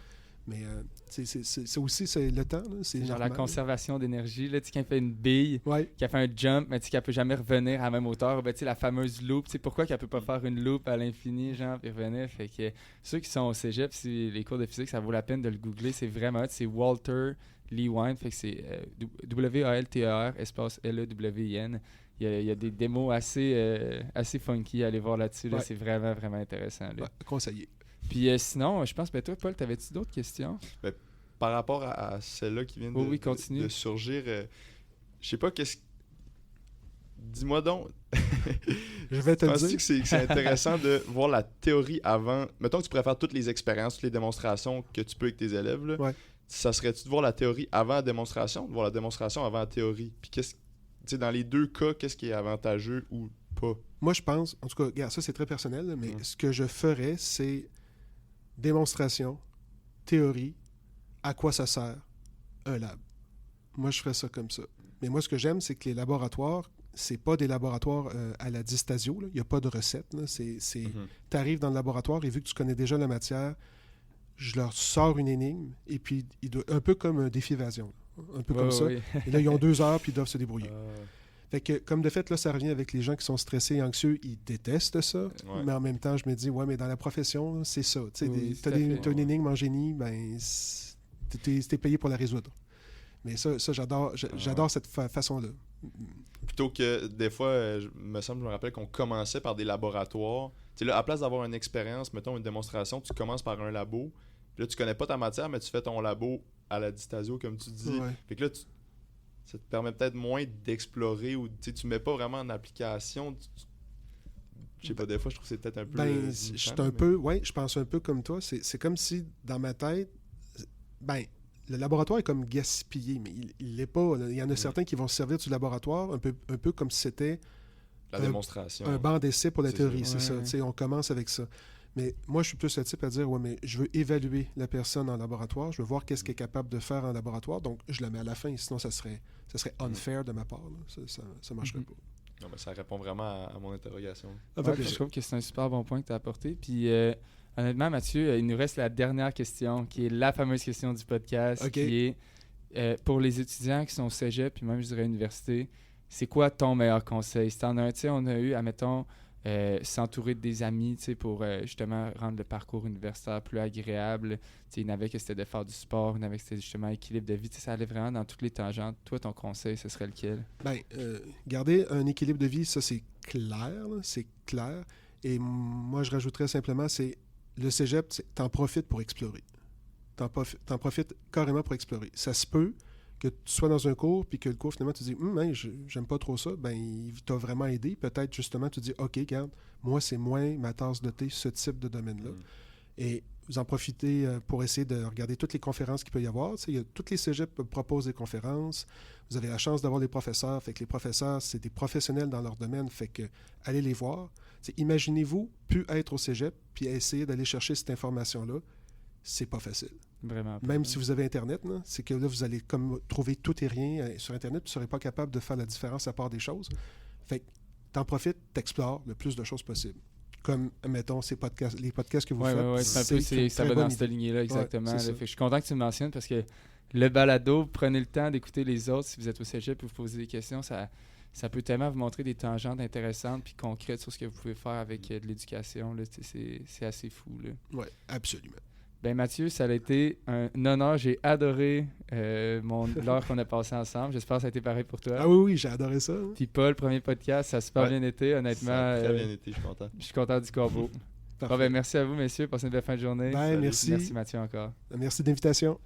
Mais c'est aussi le temps. Là, c'est genre la conservation d'énergie. Là, quand il fait une bille, qui a fait un jump, mais qu'elle ne peut jamais revenir à la même hauteur, la fameuse loop. Pourquoi qu'elle ne peut pas faire une loop à l'infini, genre, et revenir? Fait que ceux qui sont au cégep, les cours de physique, ça vaut la peine de le googler. C'est vraiment c'est Walter Lewine. Fait que c'est W-A-L-T-E-R espace L-E-W-I-N. Il y a des démos assez funky à aller voir là-dessus. Là. C'est vraiment, vraiment intéressant. Là. Conseillé. Puis sinon, je pense, toi, Paul, t'avais-tu d'autres questions? par rapport à celle-là qui vient de surgir, je sais pas qu'est-ce... Dis-moi donc. Je vais te le dire. Penses-tu que c'est intéressant de voir la théorie avant... Mettons que tu pourrais faire toutes les expériences, toutes les démonstrations que tu peux avec tes élèves. Là. Ouais. Ça serait-tu de voir la théorie avant la démonstration, de voir la démonstration avant la théorie? Puis dans les deux cas, qu'est-ce qui est avantageux ou pas? Moi, je pense... En tout cas, regarde, ça, c'est très personnel, là, mais ce que je ferais, c'est démonstration, théorie, à quoi ça sert, un lab. Moi, je ferais ça comme ça. Mais moi, ce que j'aime, c'est que les laboratoires, c'est pas des laboratoires à la Distasio. Il n'y a pas de recette. Tu arrives dans le laboratoire et vu que tu connais déjà la matière, je leur sors une énigme et puis un peu comme un défi évasion. Un peu comme ça. Oui. Et là, ils ont 2 heures puis ils doivent se débrouiller. Fait que, comme de fait, là, ça revient avec les gens qui sont stressés et anxieux. Ils détestent ça. Ouais. Mais en même temps, je me dis, ouais, mais dans la profession, c'est ça. Tu as une énigme en génie, ben, t'es payé pour la résoudre. Mais ça j'adore cette façon-là. Plutôt que, des fois, je me rappelle qu'on commençait par des laboratoires. Tu sais, là, à place d'avoir une expérience, mettons une démonstration, tu commences par un labo. Puis là, tu connais pas ta matière, mais tu fais ton labo à la Distasio, comme tu dis. Ouais. Fait que là, ça te permet peut-être moins d'explorer ou tu mets pas vraiment en application. Je sais pas, des fois, je trouve que c'est peut-être un peu... je pense un peu comme toi. C'est comme si, dans ma tête, le laboratoire est comme gaspillé, mais il l'est pas. Il y en a certains qui vont se servir du laboratoire un peu comme si c'était la démonstration. Un banc d'essai pour la théorie, c'est ça. On commence avec ça. Mais moi, je suis plus le type à dire, ouais, mais je veux évaluer la personne en laboratoire, je veux voir qu'est-ce qu'elle est capable de faire en laboratoire, donc je la mets à la fin, sinon ça serait unfair de ma part. Là. Ça marcherait pas. Non, mais ça répond vraiment à mon interrogation. Je trouve que c'est un super bon point que tu as apporté. Puis honnêtement, Mathieu, il nous reste la dernière question, qui est la fameuse question du podcast, qui est pour les étudiants qui sont au cégep, puis même, je dirais, université, c'est quoi ton meilleur conseil? Si t'en as un, tu sais, on a eu, admettons, s'entourer de des amis, tu sais, pour justement rendre le parcours universitaire plus agréable. Tu sais, il y en avait que c'était de faire du sport, il y en avait que c'était justement équilibre de vie. Tu sais, ça allait vraiment dans toutes les tangentes. Toi, ton conseil, ce serait lequel? Garder un équilibre de vie, ça, c'est clair, là, c'est clair. Et moi, je rajouterais simplement, c'est le cégep, t'en profites pour explorer. T'en profites carrément pour explorer. Ça se peut que tu sois dans un cours puis que le cours, finalement, tu dis j'aime pas trop ça, il t'a vraiment aidé. Peut-être, justement, tu dis OK, regarde, moi, c'est moins ma tasse de thé, ce type de domaine-là. Et vous en profitez pour essayer de regarder toutes les conférences qu'il peut y avoir. Toutes les cégeps proposent des conférences. Vous avez la chance d'avoir des professeurs. Fait que les professeurs, c'est des professionnels dans leur domaine. Fait que allez les voir. Imaginez-vous plus être au cégep puis essayer d'aller chercher cette information-là. C'est pas facile. Vraiment. Même si vous avez Internet, c'est que là, vous allez comme trouver tout et rien sur Internet, puis vous ne serez pas capable de faire la différence à part des choses. Fait que t'en profites, t'explores le plus de choses possible. Comme, mettons, les podcasts que vous faites. Oui, ça va dans cette lignée-là, exactement. Fait que je suis content que tu le mentionnes parce que le balado, prenez le temps d'écouter les autres si vous êtes au cégep et vous posez des questions, ça peut tellement vous montrer des tangentes intéressantes puis concrètes sur ce que vous pouvez faire avec de l'éducation. Là, c'est assez fou. Oui, absolument. Ben Mathieu, ça a été un honneur. J'ai adoré l'heure qu'on a passée ensemble. J'espère que ça a été pareil pour toi. Ah oui, j'ai adoré ça. Hein? Puis Paul, premier podcast, ça a super bien été, honnêtement. Ça a très bien été, je suis content. Je suis content du corbeau. Bon, merci à vous, messieurs. Passez une belle fin de journée. Merci. Merci Mathieu encore. Merci de l'invitation.